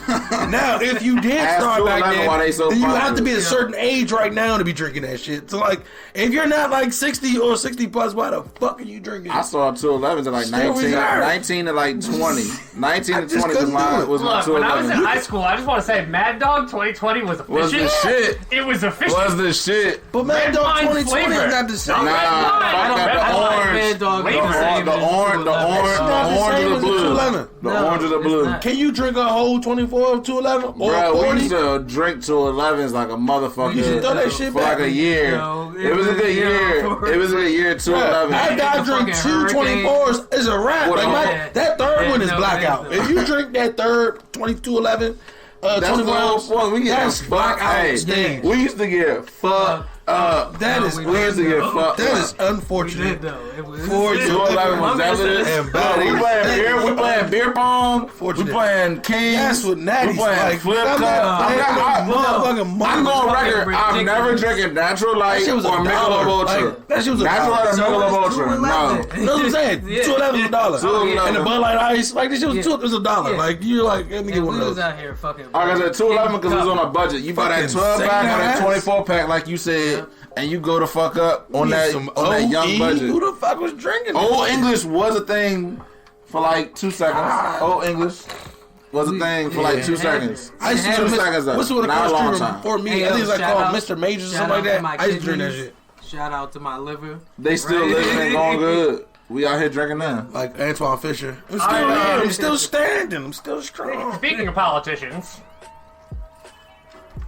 Now, if you did Ask start back 211 then, why they so then you have to be popular. a certain age right now to be drinking that shit. So, like, if you're not like 60 or 60 plus, why the fuck are you drinking? I saw 211s at like Still 19, reserved. 19 to like 20. 19 I to just 20 was couldn't do my it. was my Look, when I was in 211. high school, I just want to say Mad Dog 2020 was efficient. Was the shit. It was efficient. Was the shit. But Mad Red Dog wine 2020 flavor. is not the same. No, Nah, red wine. fuck that. Red The wine. orange. Mad Dog Wait is a the second. same The as orange, the 211. orange, It's the not the orange same or the as the blue. 211. The No, orange or the it's blue. not. Can you drink a whole 24 of 211 or Bro, we 40? used to drink 211s like a motherfucker You should throw that shit for like back. a year. Yo, It was a good year. It was a good year, 211. After I drink fucking two hurricane. 24s, it's a wrap. What Like a- that third Yeah, one is no, blackout. it is. If you drink that third 2211, That's the 24 whole ounce, point. We get that's fucked. blackout Hey, stage. we used to get fucked up. That No, is we We used to get No. fucked that up. is We did unfortunate. though. It was 211 was evidence. And Bro, we playing beer. We playing beer pong. We Fortunate. playing Kings. That's what Natty's We playing like. flip I'm cup. not playing no motherfucking I'm going money. record. I've never ridiculous. drinking Natural Light That shit or was a Michelob dollar. Ultra. Like, that shit was a Natural dollar. Light or So Michelob it's Ultra. No. 211. You know what I'm saying? Yeah. 211 is a dollar. $2.11. And the Bud Light Ice, like this shit was, Yeah. it was a dollar. Yeah. Like you're like, let me get And one we of was those. out here fucking. Like I said, 211 because it was on a budget. You buy that Fucking 12 pack or that second 24 pack, like you said, and you go to fuck up on Need that some on that young OE? budget. Who the fuck was drinking that Old shit? English was a thing for like 2 seconds. Old English was a thing for like 2 seconds. I used to 2 drink seconds up. What's what Not a long the time. for me? Hey, I think yo, it's like shout called out- Mr. Majors or shout something like out to that. my I used to drink that kidneys. shit. Shout out to my liver. They still Right. living and going good. We out here drinking now. Like Antoine Fisher. I'm still I, here. I'm still standing. I'm still strong. Speaking of politicians,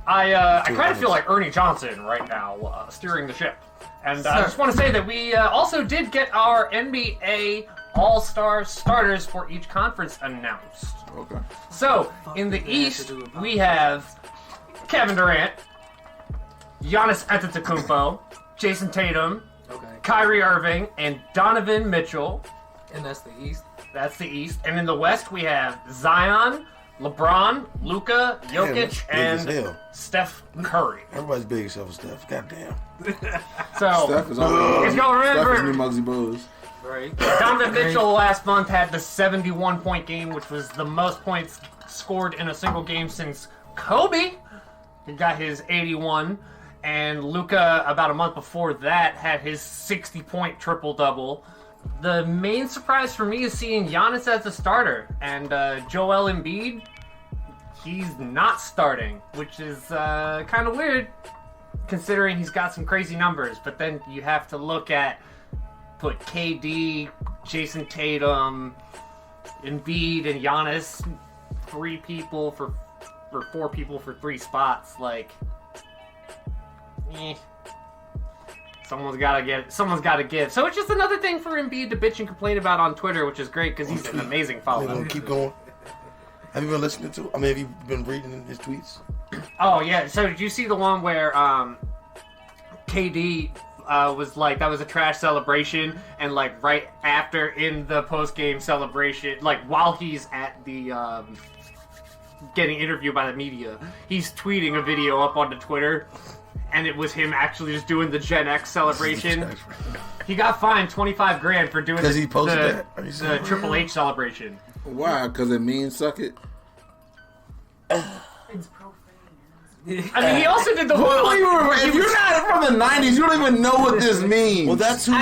I kind of feel like Ernie Johnson right now, steering the ship. And I just want to say that we also did get our NBA All-Star starters for each conference announced. Okay. So, in the does that have to East, do with we have Kevin Durant, Giannis Antetokounmpo, Jason Tatum, Okay. Kyrie Irving, and Donovan Mitchell. And that's the East. That's the East. And in the West, we have Zion, LeBron, Luka, Jokic, that's big as and hell. Steph Curry. Everybody's big except for Steph. Goddamn. So, Steph is on. if y'all Steph is remember, new Muggsy Bogues. Right. Donovan Mitchell last month had the 71-point game, which was the most points scored in a single game since Kobe. He got his 81. And Luka, about a month before that, had his 60-point triple-double. The main surprise for me is seeing Giannis as a starter. And Joel Embiid, he's not starting, which is kind of weird, considering he's got some crazy numbers. But then you have to look at, put KD, Jason Tatum, Embiid, and Giannis, 3 people for 4 people for 3 spots. Like, someone's got to give. So it's just another thing for Embiid to bitch and complain about on Twitter, which is great because he's an amazing I'm follow. gonna keep going. Have you been listening to? I mean, have you been reading his tweets? Oh yeah. So did you see the one where KD was like, that was a trash celebration, and like right after in the post game celebration, like while he's at the getting interviewed by the media, he's tweeting a video up onto Twitter, and it was him actually just doing the Gen X celebration. He got fined $25,000 for doing Because he posted that? Are you the serious? Triple H celebration. Why? Because it means suck it. I mean, he also did the whole. If you're not from the 90s, you don't even know what this means. Well, that's who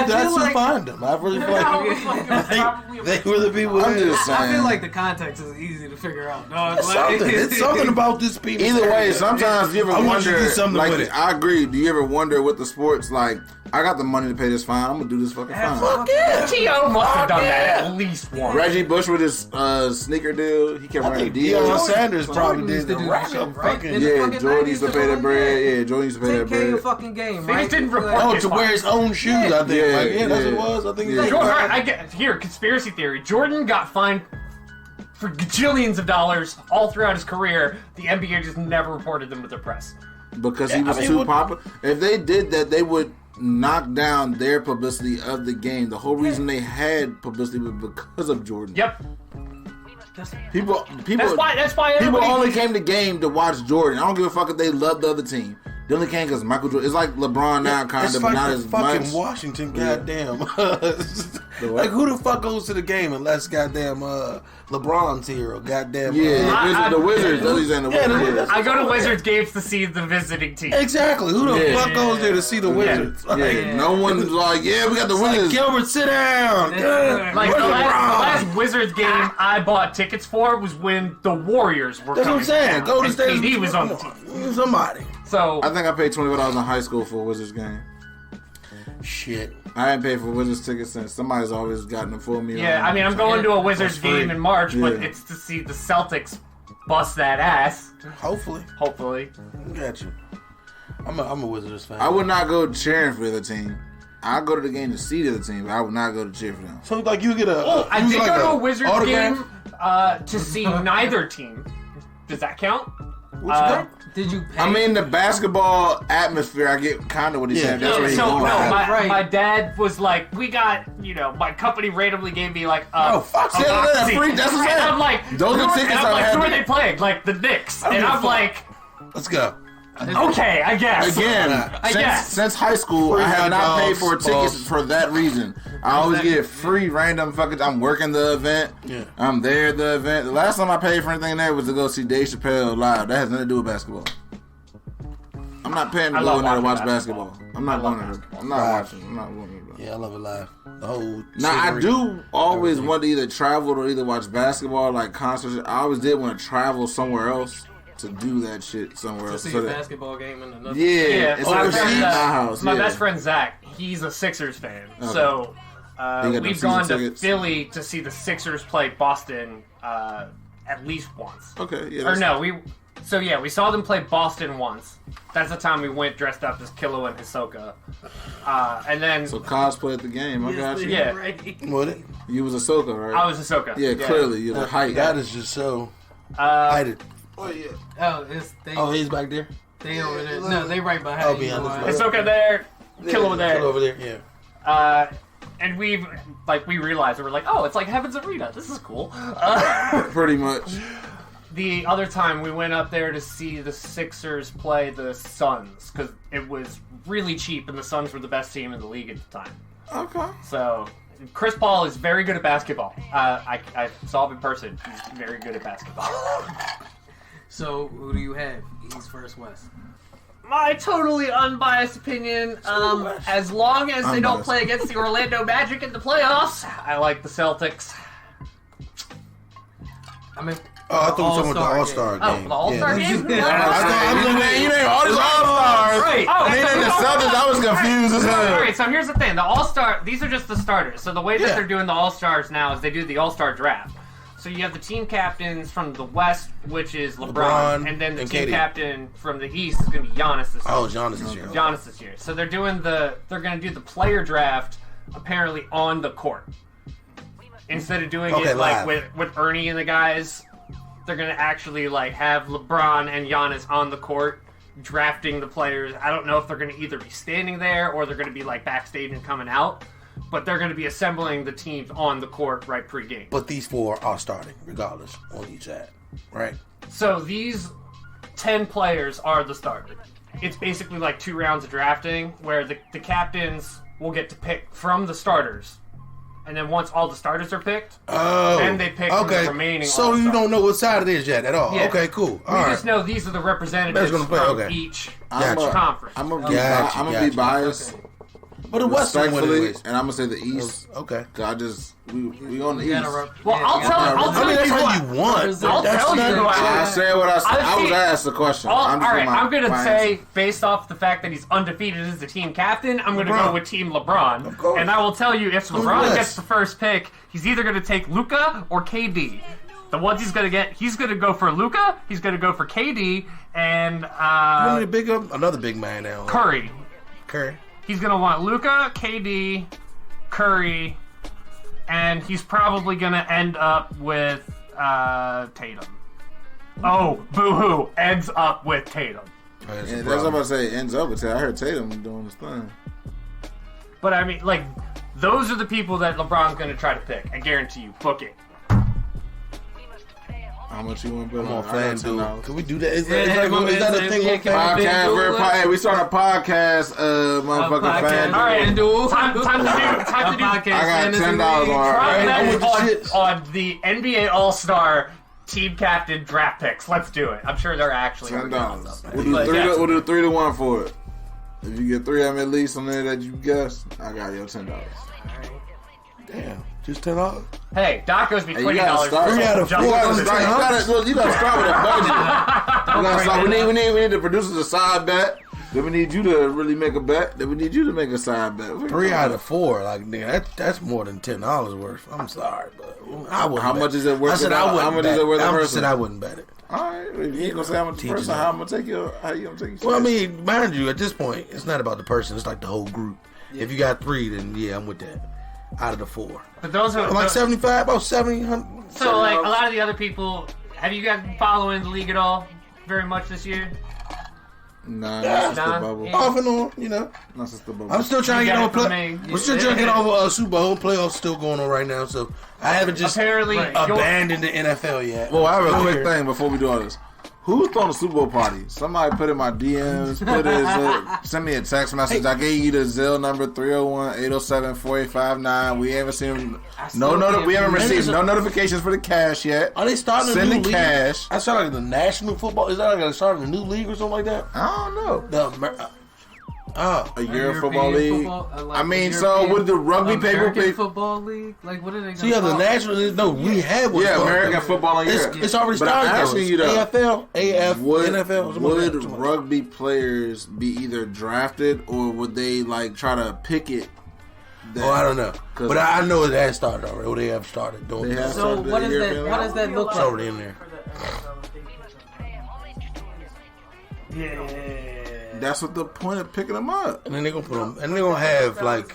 find them. I really feel like they were the people. I'm just saying. I feel like the context is easy to figure out. No, It's something about this people. Either way, sometimes you ever I want you to wonder. do something Like, with it. I agree. Do you ever wonder with the sports? Like, I got the money to pay this fine. I'm gonna do this fucking fine. Fuck yeah. T.O. must have done that at least once. Reggie Bush with his sneaker deal. He kept I running think deals. Deion Sanders probably Jordan did used to the do rap. that shit, right? Fucking In the Yeah, fucking Jordan 90s used to or pay that something, bread. yeah. Yeah, Jordan used to pay that Take care of your bread. fucking game, They right? just didn't report Oh, his to wear his own shoes, I think. Yeah, Like, yeah, that's what it yeah. was. I think Yeah. Jordan, I get here. Conspiracy theory. Jordan got fined for gajillions of dollars all throughout his career. The NBA just never reported them with the press. Because he was too popular. If they did that, they would knock down their publicity of the game. The whole reason they had publicity was because of Jordan. Yep. People. That's why People everybody. only came to game to watch Jordan. I don't give a fuck if they love the other team. They only came because Michael Jordan. It's like LeBron now, kind It's of, but like not the as fucking much. Washington, Yeah. goddamn. Like, who the fuck goes to the game unless goddamn LeBron's here or goddamn. Yeah, the Wizards. That's what he's saying. The Yeah, the Wizards. Wizards. I go to Wizards games to see the visiting team. Exactly. Who the Yeah. fuck goes there to see the Wizards? Yeah, no one's like, yeah, we got the Wizards. Gilbert, sit down. Like Where's the LeBron? last Wizards game I bought tickets for was when the Warriors were That's what coming. I'm saying. to Go to town, stage. and KD was on the team. Somebody. So I think I paid $25 in high school for a Wizards game. Shit. I haven't paid for Wizards tickets since. Somebody's always gotten them for me. yeah, I mean, I'm going to a Wizards That's free. game in March, but Yeah. it's to see the Celtics bust that ass. Hopefully. Hopefully. Got you. I'm a Wizards fan. I would not go cheering for the other team. I go to the game to see the other team, but I would not go to cheer for them. So like you get a. Oh, I you did get go like to a Wizards autograph? game to see neither team. Does that count? Did you pay? I mean, the basketball atmosphere, I get kind of what he's saying. That's Yeah, what he's so going no, at. my dad was like, we got, my company randomly gave me like Oh, fuck yeah, box that's seat. free, that's what I'm And saying. I'm like, Those are tickets I had who are to- they playing? Like the Knicks. don't And give a I'm fuck. like, Let's go. okay, I guess. Again, I guess. since high school, Free I have hot not paid dogs, for tickets balls. for that reason. I always get free random fucking. I'm working the event. Yeah. I'm there at the event. The last time I paid for anything there was to go see Dave Chappelle live. That has nothing to do with basketball. I'm not paying to I go love in there to watch watching basketball. I'm not love going to. basketball. I'm not Right. watching. I'm not going to. Yeah, I love it live. The whole. Now I scenery. do always Everything. want to either travel or either watch basketball, like concerts. I always did want to travel somewhere else to do that shit somewhere to else. see So a that, basketball game in another. Yeah, it's my overseas friend, in my house. my yeah. best friend Zach, he's a Sixers fan. Okay. So He got them we've season gone to tickets? Philly to see the Sixers play Boston at least once. Okay, yeah. Or that's- no, we saw them play Boston once. That's the time we went dressed up as Kilo and Hisoka. And then So cosplay at the game. I got you. Yeah. Would it? You was Ahsoka, right? I was Hisoka. Yeah, clearly you're the height. That is just so. Uh, Oh, it's they. Oh, he's back there. They over there. No, they right behind Oh, you. behind the Line. flag. Hisoka there, Kilo there. Over there. Yeah. And we realized, we're like, oh, it's like Heaven's Arena. This is cool. Pretty much. The other time we went up there to see the Sixers play the Suns because it was really cheap and the Suns were the best team in the league at the time. Okay. So Chris Paul is very good at basketball. I saw him in person. He's very good at basketball. So who do you have? East versus West. My totally unbiased opinion, as long as they don't Unbiased. play against the Orlando Magic in the playoffs, I like the Celtics. I mean, Oh, I thought you were talking about the All-Star All-Star Oh, game. the All-Star Yeah. game? You named all these all-stars. Right. Oh, And then the Celtics, I was confused as hell. Alright, so here's the thing. The All-Star, these are just the starters. So the way that Yeah. they're doing the All-Stars now is they do the All-Star draft. So you have the team captains from the West, which is LeBron, and then the and team KD. captain from the East is going to be Giannis this year. Oh, Giannis is here. Giannis this year. So they're going to do the player draft apparently on the court. Instead of doing Okay, it like live. with Ernie and the guys, they're going to actually like have LeBron and Giannis on the court drafting the players. I don't know if they're going to either be standing there or they're going to be like backstage and coming out, but they're going to be assembling the teams on the court right pre-game. But these four are starting, regardless, on each side. Right? So these 10 players are the starter. It's basically like 2 rounds of drafting where the captains will get to pick from the starters. and then once all the starters are picked, Oh, then they pick from the okay. remaining. So you don't know what side it is yet at all. Yeah. Okay, cool. We just know these are the representatives That's gonna play, from okay. each Gotcha. conference. I'm gonna Gotcha. be biased. Okay. But the West one Respectfully, anyways. and I'm gonna say the East. Okay. 'Cause we on the You East. gotta Well, I'll tell I mean, you that's what. how you want. I'll That's tell not- you who I said what I said. I was asked the question. All right, I'm going gonna say, based off the fact that he's undefeated as the team captain, I'm gonna go with Team LeBron. Of course. And I will tell you, if LeBron Yes. gets the first pick, he's either gonna take Luka or KD. The ones he's gonna get, he's gonna go for Luka, he's gonna go for KD, and Another big man now. Curry. Curry. He's gonna want Luka, KD, Curry, and he's probably gonna end up with Tatum. Oh, boo-hoo! Ends up with Tatum. And that's what I'm about to say. Ends up with Tatum. I heard Tatum doing his thing. But I mean, like, those are the people that LeBron's gonna try to pick. I guarantee you. Book it. How much you want to bet Come on, I got FanDuel. $10. Can we do that? Is Yeah, that a thing on FanDuel? Podcast, hey, we started a podcast, motherfucking fan. All right, FanDuel. time to do. I got $10 on Try I bet want the shits. on the NBA All-Star team captain draft picks. Let's do it. I'm sure they're actually $10. We'll do 3-1 for it. If you get 3 of them at least on there that you guess, I got your $10. Damn, just $10. Hey, Doc owes me Hey, you $20. gotta start. 3 out of 4. You gotta start with a budget. You gotta start. We need the producers a side bet. Then we need you to really make a bet. Then we need you to make a side bet. 3 out of 4, like nigga, that's more than $10 worth. I'm sorry, but I wouldn't. How bet much it. is it worth? I said I wouldn't. How much bet is it worth? I The just said person? I wouldn't bet it. All right, if you ain't gonna say how much the person, how I'm gonna take you? How you gonna take you? Well, I mean, mind you, at this point, it's not about the person. It's like the whole group. If you got 3, then yeah, I'm with that. Out of the 4, But those are I'm like 75, about 70. So, like, a lot of the other people, have you guys been following the league at all very much this year? Nah, that's just the bubble. Yeah. Off and on, you know. That's just the bubble. I'm still trying to You get got on it from play. me. We're still trying to get on Super Bowl playoffs still going on right now, so I haven't just Apparently, abandoned the NFL yet. Well, I have a Over quick here. thing before we do all this. Who's throwing a Super Bowl party? Somebody put in my DMs, send me a text message. I gave you the Zelle number 301-807-4859. We haven't seen we haven't received no notifications for the cash yet. Are they starting Send a the new league? cash. I started like the National Football. Is that like starting a new league or something like that? I don't know. A Euro football league. I mean, so would the rugby paper American pay? football league? Like, what are they? So you have the National. No, we had one. Yeah, American football in Europe. It's already But started. I'm asking you though. AFL, AF, Would, NFL. something would like that. rugby players be either drafted or would they like try to pick it? Oh, I don't know, but I know it has started already. Or they have started doing They have that. So started what the is European that? What does that look It's like? already in there. That's what the point of picking them up. And then they're gonna put them, and they're gonna have like.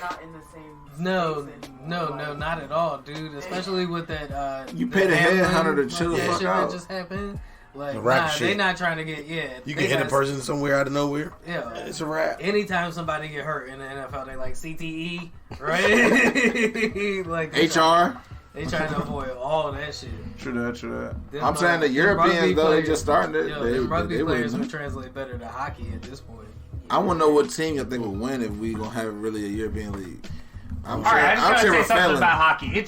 No, not at all, dude. Especially with that. You pay the headhunter to chill the that fuck shit out. that just happened. Like, The rap nah, shit. they not trying to get You they can hit a not- person somewhere out of nowhere. Yeah, It's a wrap. anytime somebody get hurt in the NFL, they like CTE, right? Like HR. They trying to avoid all that shit. True that. Them, I'm saying the them Europeans rugby though, they players- just starting it. Yo, They them rugby players wouldn't. would translate better to hockey at this point. I want to know what team you think will win if we gonna have really a European league. I'm All right, I just gotta say cheering for something Finland. about hockey.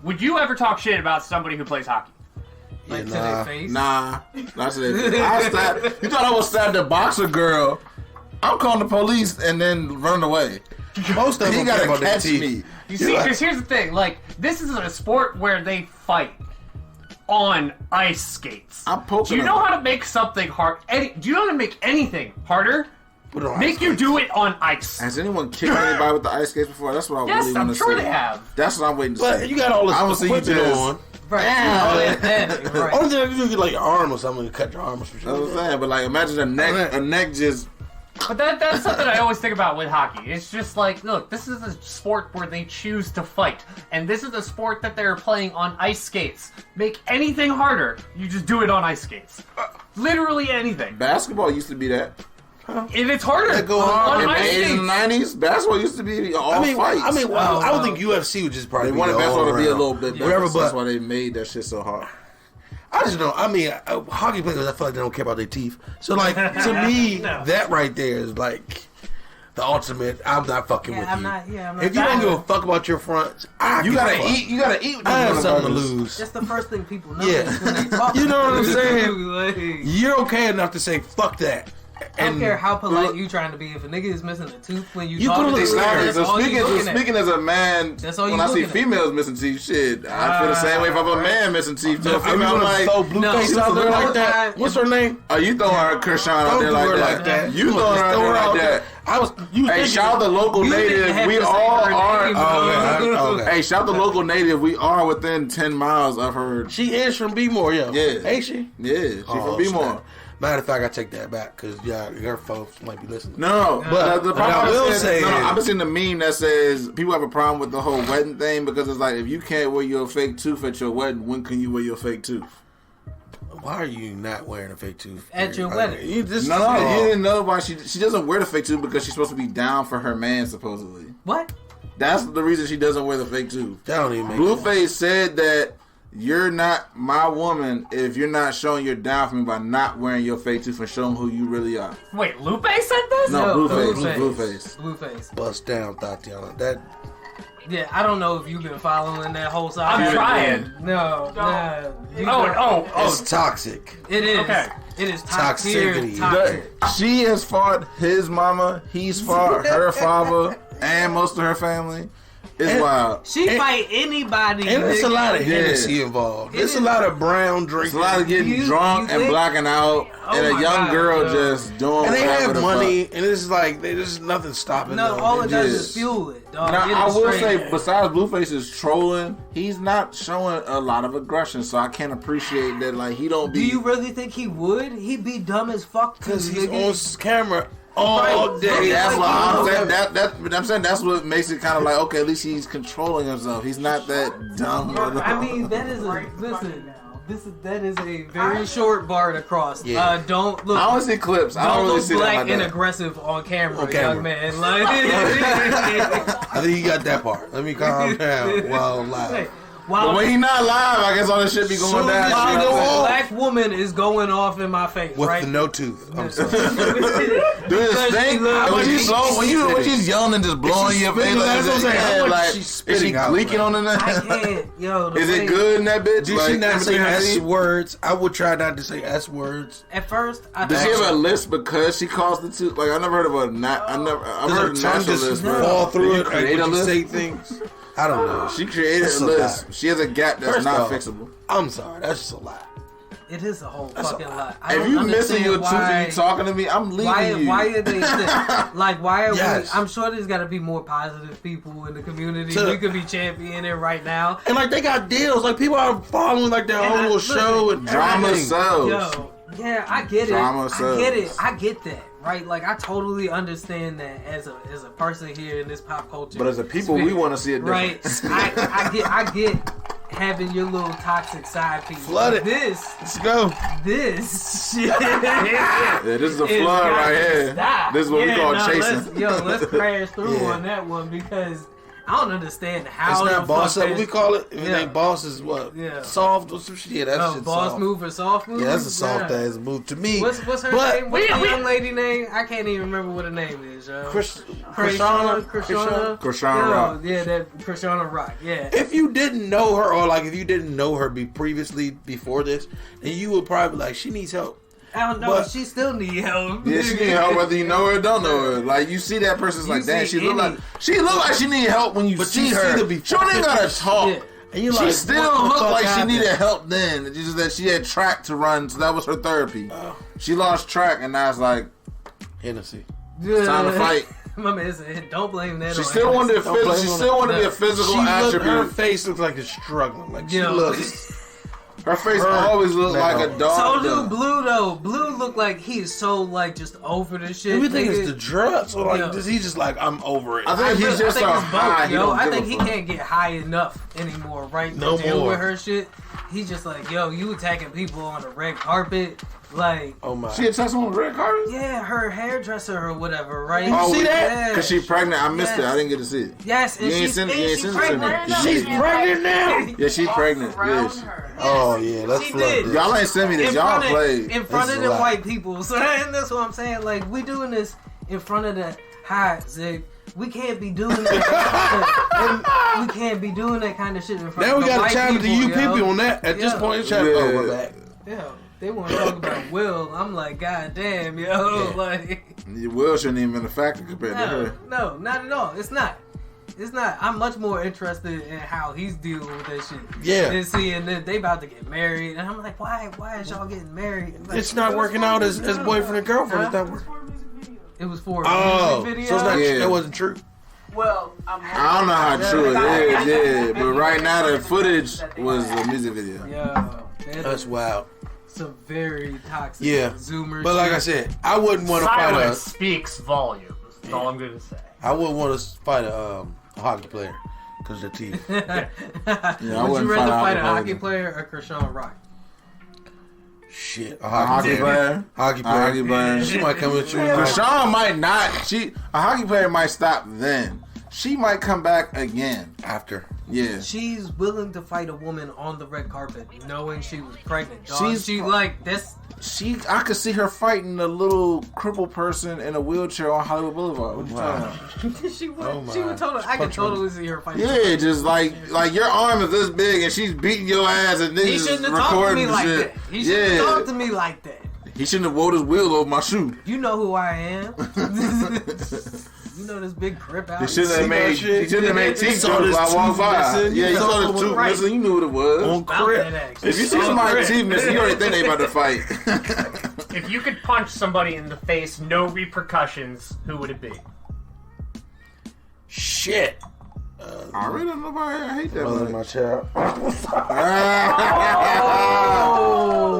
Would you ever talk shit about somebody who plays hockey? Like to nah. their face. Nah, not today. You thought I was stabbed the boxer girl? I'm calling the police and then running away. Most of He them care gotta about their catch teeth. me. You see, because here's the thing. Like, this is a sport where they fight on ice skates. I'm poking Do you know him. how to make something hard? Do you know how to make anything harder? Put it on Make ice you skates. do it on ice. Has anyone kicked anybody with the ice skates before? That's what I Yes, really I'm want to sure see. they have. That's what I'm waiting to But see. you got all this I wanna see you equipment just- on. Right. Yeah. Oh, yeah, that, right. Only thing you do is get like your arm or something, you cut your arm or some shit. That's what I'm saying. But like, imagine a neck just. But that's something I always think about with hockey. It's just like, look, this is a sport where they choose to fight. And this is a sport that they're playing on ice skates. Make anything harder, you just do it on ice skates. Literally anything. Basketball used to be that. If it's harder, That go on hard. In the ice 80s skates. and 90s, basketball used to be all fights. I would think UFC would just probably They be wanted the basketball to be a all-around. little bit better. Whatever, So that's but why they made that shit so hard. I just don't. I mean, hockey players, I feel like they don't care about their teeth. So, like, to me, that right there is like, the ultimate. I'm not fucking with you. I'm not. If you don't give a fuck about your fronts, You gotta eat. You gotta eat. With I have these something to motherfuckers. lose. That's the first thing people know. Yeah. When they talk. You know what I'm to saying? you, like, You're okay enough to say fuck that. I don't care how polite you trying to be. If a nigga is missing a tooth when you talk gonna to look them, scary. that's all you looking at. Speaking as a man, That's all you when I see looking at. females missing teeth, shit, I feel the same way if I'm a man missing teeth. To a Are you female, I'm gonna like, throw Blueface out there like that? What's her name? are you throwing her Chrisean out Don't there do her like that? You throwing her out there like that? I was. Hey, shout out the local You didn't native. have We to say all her are. name, Okay. Hey, shout out the local native. We are within 10 miles of her. She is from B-More, yo. Yeah. Ain't she? Yeah, she from B-More. snap. Matter of fact, I take that back because your folks might be listening. No, But the what I problem will is, say is- I've been seeing the meme that says people have a problem with the whole wedding thing because it's like if you can't wear your fake tooth at your wedding, when can you wear your fake tooth? Why are you not wearing a fake tooth At your wedding? You just No, you didn't know why she doesn't wear the fake tooth because she's supposed to be down for her man supposedly. What? That's the reason she doesn't wear the fake tooth. That don't even make Blueface said that you're not my woman if you're not showing you're down for me by not wearing your fake tooth and showing who you really are. Wait, Lupe said this? No, Blueface. Blueface. Blueface. Blueface. bust down, Tatiana. That Yeah, I don't know if you've been following that whole saga. I'm trying. No, nah. You Oh, it's toxic. It is. Okay. It is Toxicity. toxic. She has fought his mama. He's fought her father and most of her family. It's wild. She fight anybody. And there's a lot of Yeah. Hennessy involved. There's is. a lot of brown It's drinking. a lot of getting You drunk and think- blacking out, Oh and a my young God, girl yo. just doing. And they whatever have the money, fuck. and it's like there's nothing stopping No, them. all it does Yes. is fuel it, dog. Now, Get it I will straight. say, besides Blueface is trolling, he's not showing a lot of aggression, so I can't appreciate that. Like he don't Do be. you really think he would? He'd be dumb as fuck too, because he's nigga. on camera all Right. day. That's what I'm saying. That, I'm saying that's what makes it kind of like okay. At least he's controlling himself. He's not that dumb. I mean, that is a that is a very short bar to cross. Yeah. Don't look. I only see clips. I don't Don't really look see that black like and that. aggressive on camera, On camera. young man. Like, I think you got that part. Let me calm down while I'm live. But while when he not live, I guess all this shit be going Soon down. as while you the go off. black woman is going off in my face, With right? the no tooth. I'm sorry. Do this Because thing. she look- And when she- she's blowing, when she's yelling and just blowing she's your face, spitting, like, that's what I'm saying. How much like, she's is spitting she out, leaking bro? on the I net? can't, yo. The Is way- it good in that bitch? Did Like, she not say everything I S see? words? I would try not to say S words. At first, I Does she thought- have a list because she caused the tooth? Like I never heard of a not. I've Does heard her of a tongue natural just list. fall Did through you it like create a when you list? say things? I don't know. She created That's a a list. lot. She has a gap that's First not off, fixable. I'm sorry. That's just a lot. it is a whole That's fucking a- lot. I If don't you missing understand your tooth why- and you talking to me, I'm leaving Why? you. Why are they like? Why are Yes. we? I'm sure there's got to be more positive people in the community. To- We could be championing right now. And like they got deals. Like people are following like their And own I- little listen, show and Drama everything. sells. Yo, yeah, I get it. Drama I get it. sells. I get that. Right? Like I totally understand that as a person here in this pop culture. But as a people, we sphere, want to see it right? different. I get having your little toxic side piece. Flood it. This Let's go. shit. Yeah, this is a It's flood got right to here. stop. This is what we call Let's chasing. crash through Yeah. on that one because I don't understand how It's the not boss fuck up. What we call it? If it Yeah. ain't boss is what? Yeah. Soft or some shit. Yeah, that's Oh, shit boss soft. move or soft move. Yeah, that's a soft Yeah. ass move to me. What's her But name? What's the we- young lady name? I can't even remember what her name is. Yo. Chrisean Chrisean Rock. Yeah, that Chrisean Rock. Yeah. If you didn't know her, or like if you didn't know her before this, then you would probably be like, she needs help. I don't know. But- She still need help. Yeah, she need help whether you know her or don't know her. Like you see that person's You like, damn, see she look any- like she need help when you But see you her. see the She don't even gotta talk. Yeah. And you're She like, still what the looked fuck like happened? she needed help then. It's just that she had track to run, so that was her therapy. She lost track, and now it's like, Hennessy. it's time to fight. My man said, don't blame that. She on still him. wanted Don't blame she her. still wanted to be a No. physical She look, her attribute. face looks like it's struggling. Like she Yo. looks. Her face Her- always looked No. like a So dog. do though. Blue though. Blue look like he's so like just over the shit. Do we think nigga. it's the drugs, or like Yeah. he's just like I'm over it? I think he's just I think a it's both, high. He yo. don't I give think a he fuck. can't get high enough anymore, right? No to deal more. with her shit. He's just like, yo, you attacking people on the red carpet, like, Oh my! She had sex on the red carpet? yeah, her hairdresser or whatever, right? You see that? Yeah. Cause she pregnant. I missed it. Yes. I didn't get to see it. Yes, and You ain't she's, send- and you ain't she's send it to me. pregnant. She's pregnant now. Yeah, she's pregnant. Yes. Oh yeah, let's She flood did. this. Y'all ain't send me this. In Y'all front of, played. in front This of is a the lot. white people. So and that's what I'm saying. Like we doing this in front of the "Hi, Zig, we can't be doing that. We can't be doing that kind of shit in front Now of we got to challenge the UPP yo. on that. At this point, Yeah. oh, my bad. Yeah, they want to talk about Will. I'm like, God damn, yo, like. Will shouldn't even been a factor compared to her. No, not at all. It's not. It's not. I'm much more interested in how he's dealing with that shit. Yeah. Than seeing that they about to get married, and I'm like, why is y'all getting married? Like, It's not working out as boyfriend and girlfriend. It's not working. It was for a Oh, music video. so it's not, Yeah. that wasn't true. Well, I don't know how true it is, yeah. But right now the footage was a music video. Yeah, That's wild. some very toxic Yeah. Zoomers. But like I said, I wouldn't want to fight Silence speaks volumes. That's all I'm gonna say. I wouldn't want to fight a hockey player because of their teeth. Yeah, I Would you wouldn't rather fight a player. hockey player or Chrisean Rock? Shit, a A hockey hockey player. Hockey player. A hockey player. She might come at you. Chrisean might not. A hockey player might stop then. She might come back again. After. Yeah. She's willing to fight a woman on the red carpet, knowing she was pregnant. Dog. She's- She like this. I could see her fighting a little crippled person in a wheelchair on Hollywood Boulevard. What you talking about? She would. Oh my. She would totally. I could totally see her fighting. Yeah, just like your arm is this big and she's beating your ass and He niggas shouldn't have talked to recording me the like shit. that. He shouldn't have talked to me like that. He shouldn't have rolled his wheel over my shoe. You know who I am. You know this big crip out. He shouldn't have made. He shit? shouldn't have made You teeth saw jokes this while I walked tooth by. missing. Yeah, you You saw saw the tooth right. missing. You knew what it was. On About crib. that action. If you see somebody's teeth missing, you already think they about to fight. If you could punch somebody in the face, no repercussions, who would it be? Shit. I really don't know about it. I hate that. Mother, Much. my child.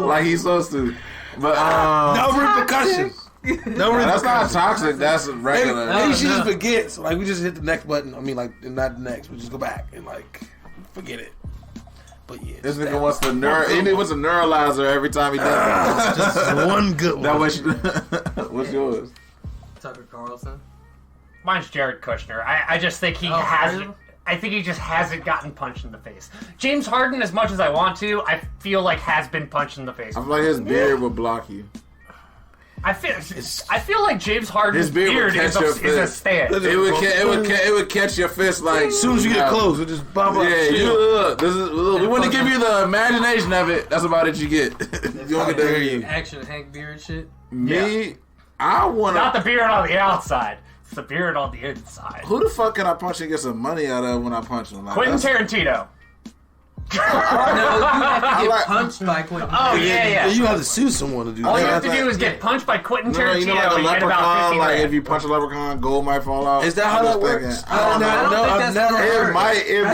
Like he's supposed to. But No repercussions. No that's not repercussions. toxic. That's regular. Maybe she just forgets. Like we just hit the next button. I mean, like not the next. We just go back and like forget it. But yeah, This nigga wants to he wants a neuralizer every time he does that. just one good one. That was what's yours? Tucker Carlson. Mine's Jared Kushner. I just think he Oh, hasn't. really? I think he just hasn't gotten punched in the face. James Harden, as much as I want to, I feel like has been punched in the face. I feel like his beard would block you. I feel like James Harden's His beard would beard is catch a, your is a fist. stand. It would catch your fist like As soon as you get close, it just pop up. Yeah, we want to give you the imagination of it. That's about it. You get. You don't get to hear you. Action Hank Beard shit. Me, I want Not to. the beard on the outside. It's the beard on the inside. Who the fuck can I punch and get some money out of when I punch him? Like, Quentin that's- Tarantino. No, you have to get like- punched by Quentin. Oh, yeah. You have to sue someone to do All you that. have to do is get punched by Quentin No, Tarantino you know, like a and get about leprechaun. 50 Like grand. if you punch a leprechaun, gold might fall out. Is that how I'm that just works? thinking, I don't I don't know. think I've that's never how it heard. It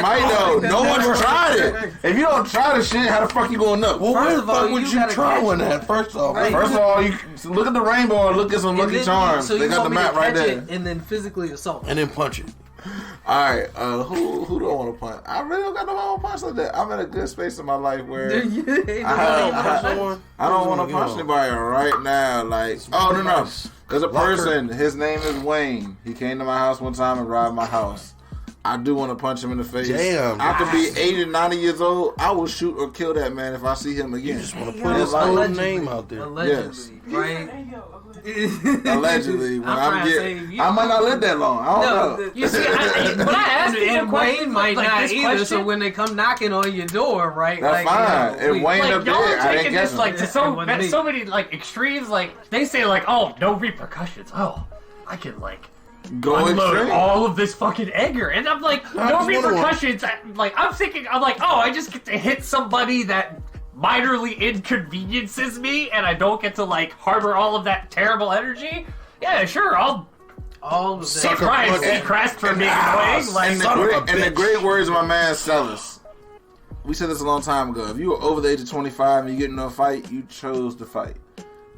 might though. think No that's one's how it tried it. If you don't try the shit, how the fuck you going up? Well, where First the of all, fuck would you you gotta try catch one one. at? First off, Right. First of all, you look at the rainbow and look at some And Lucky then- Charms. So They you got the want me to map right catch there. it and then physically assault. and then punch it. All right, who do I want to punch? I really don't got no one to punch like that. I'm in a good space in my life where I don't want to punch anybody right now. Like, oh no, there's a person. His name is Wayne. He came to my house one time and robbed my house. I do want to punch him in the face. Damn. I could be 80, 90 years old. I will shoot or kill that man if I see him again. You just want to Hey, put yo, his whole allegedly. name out there. Allegedly, right? Allegedly, when I'm I'm trying to getting, save you. I might not live that long. I don't No, know. You see, when I ask people and questions Wayne might like not this either. So question, when they come knocking on your door, right? That's like, fine. you know, If Wayne like up y'all there, are I taking didn't catch this him. like to It so wasn't me. so many like extremes. Like they say like, oh, no repercussions. Oh, I can like Go unload extreme. all of this fucking anger, and I'm like, I no just wonder repercussions. Like I'm thinking, I'm like, oh, I just get to hit somebody that minorly inconveniences me, and I don't get to like harbor all of that terrible energy. Yeah, sure, I'll all of say that. Christ, punch. see Christ for being annoying. Like, And Son of a the bitch. great words of my man Cyrus. We said this a long time ago. If you were over the age of 25 and you get into a fight, you chose to fight.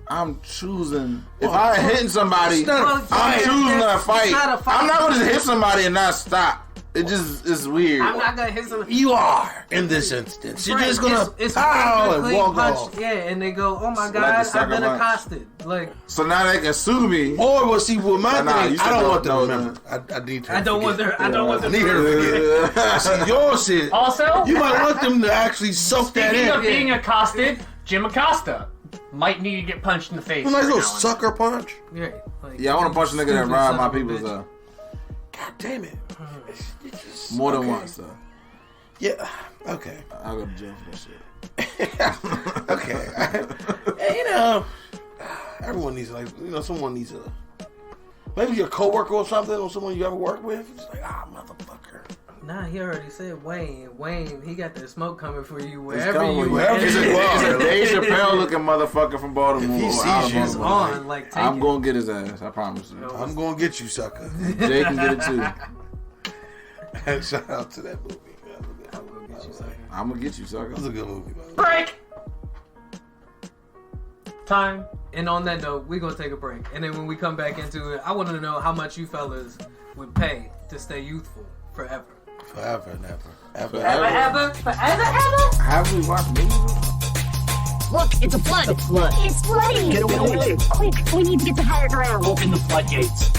I'm choosing. If I hitting somebody, It's not a I'm fight. choosing to fight. It's not a fight. I'm not going to hit somebody and not stop. It just is weird. I'm not gonna hit some. You are in this instance. You're Right, just gonna it's pow and clean walk punch. off. Yeah, and they go, "Oh my Like God, the I've sucker been punch. accosted." Like, So now they can sue me. Or well, see, well, my Nah, thing, you I said don't no, want them to no, remember. I need to. I don't want forget. their. I don't want I them. need her to forget. See, your shit. also, You might want them to actually soak that speaking of in. being accosted, Jim Acosta might need to get punched in the face. A nice every little now and then. sucker punch. Yeah, like, Yeah, I want to punch a nigga that stupid ride son my of a people's bitch. God damn it. It's just- more than okay. once. So Yeah. Okay. I'll go to jail for that shit. Okay. And, you know, everyone needs someone needs a maybe your coworker or something, or someone you ever work with. It's like, motherfucker. Nah, he already said Wayne. Wayne, he got that smoke coming for you It's wherever coming you with wherever It's you a are. Dave Chappelle looking motherfucker from Baltimore. If he or sees out of you, It's Baltimore. on. Like, take I'm it. gonna get his ass. I promise you. I'm gonna get you, sucker. Jay can get it too. Shout out to that movie. I'm gonna get you, sucker. That was a good movie, man. Break! Time. And on that note, we're gonna take a break. And then when we come back into it, I want to know how much you fellas would pay to stay youthful forever. Forever and ever. Ever. Ever? Have we watched movies? Look, it's a flood. The flood. It's flooding. Get away. Quick, we need to get to higher ground. Open the floodgates.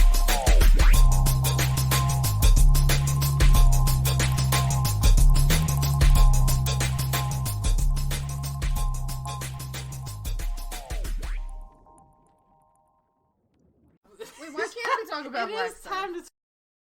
Wait, why can't we talk about It black is stuff? time to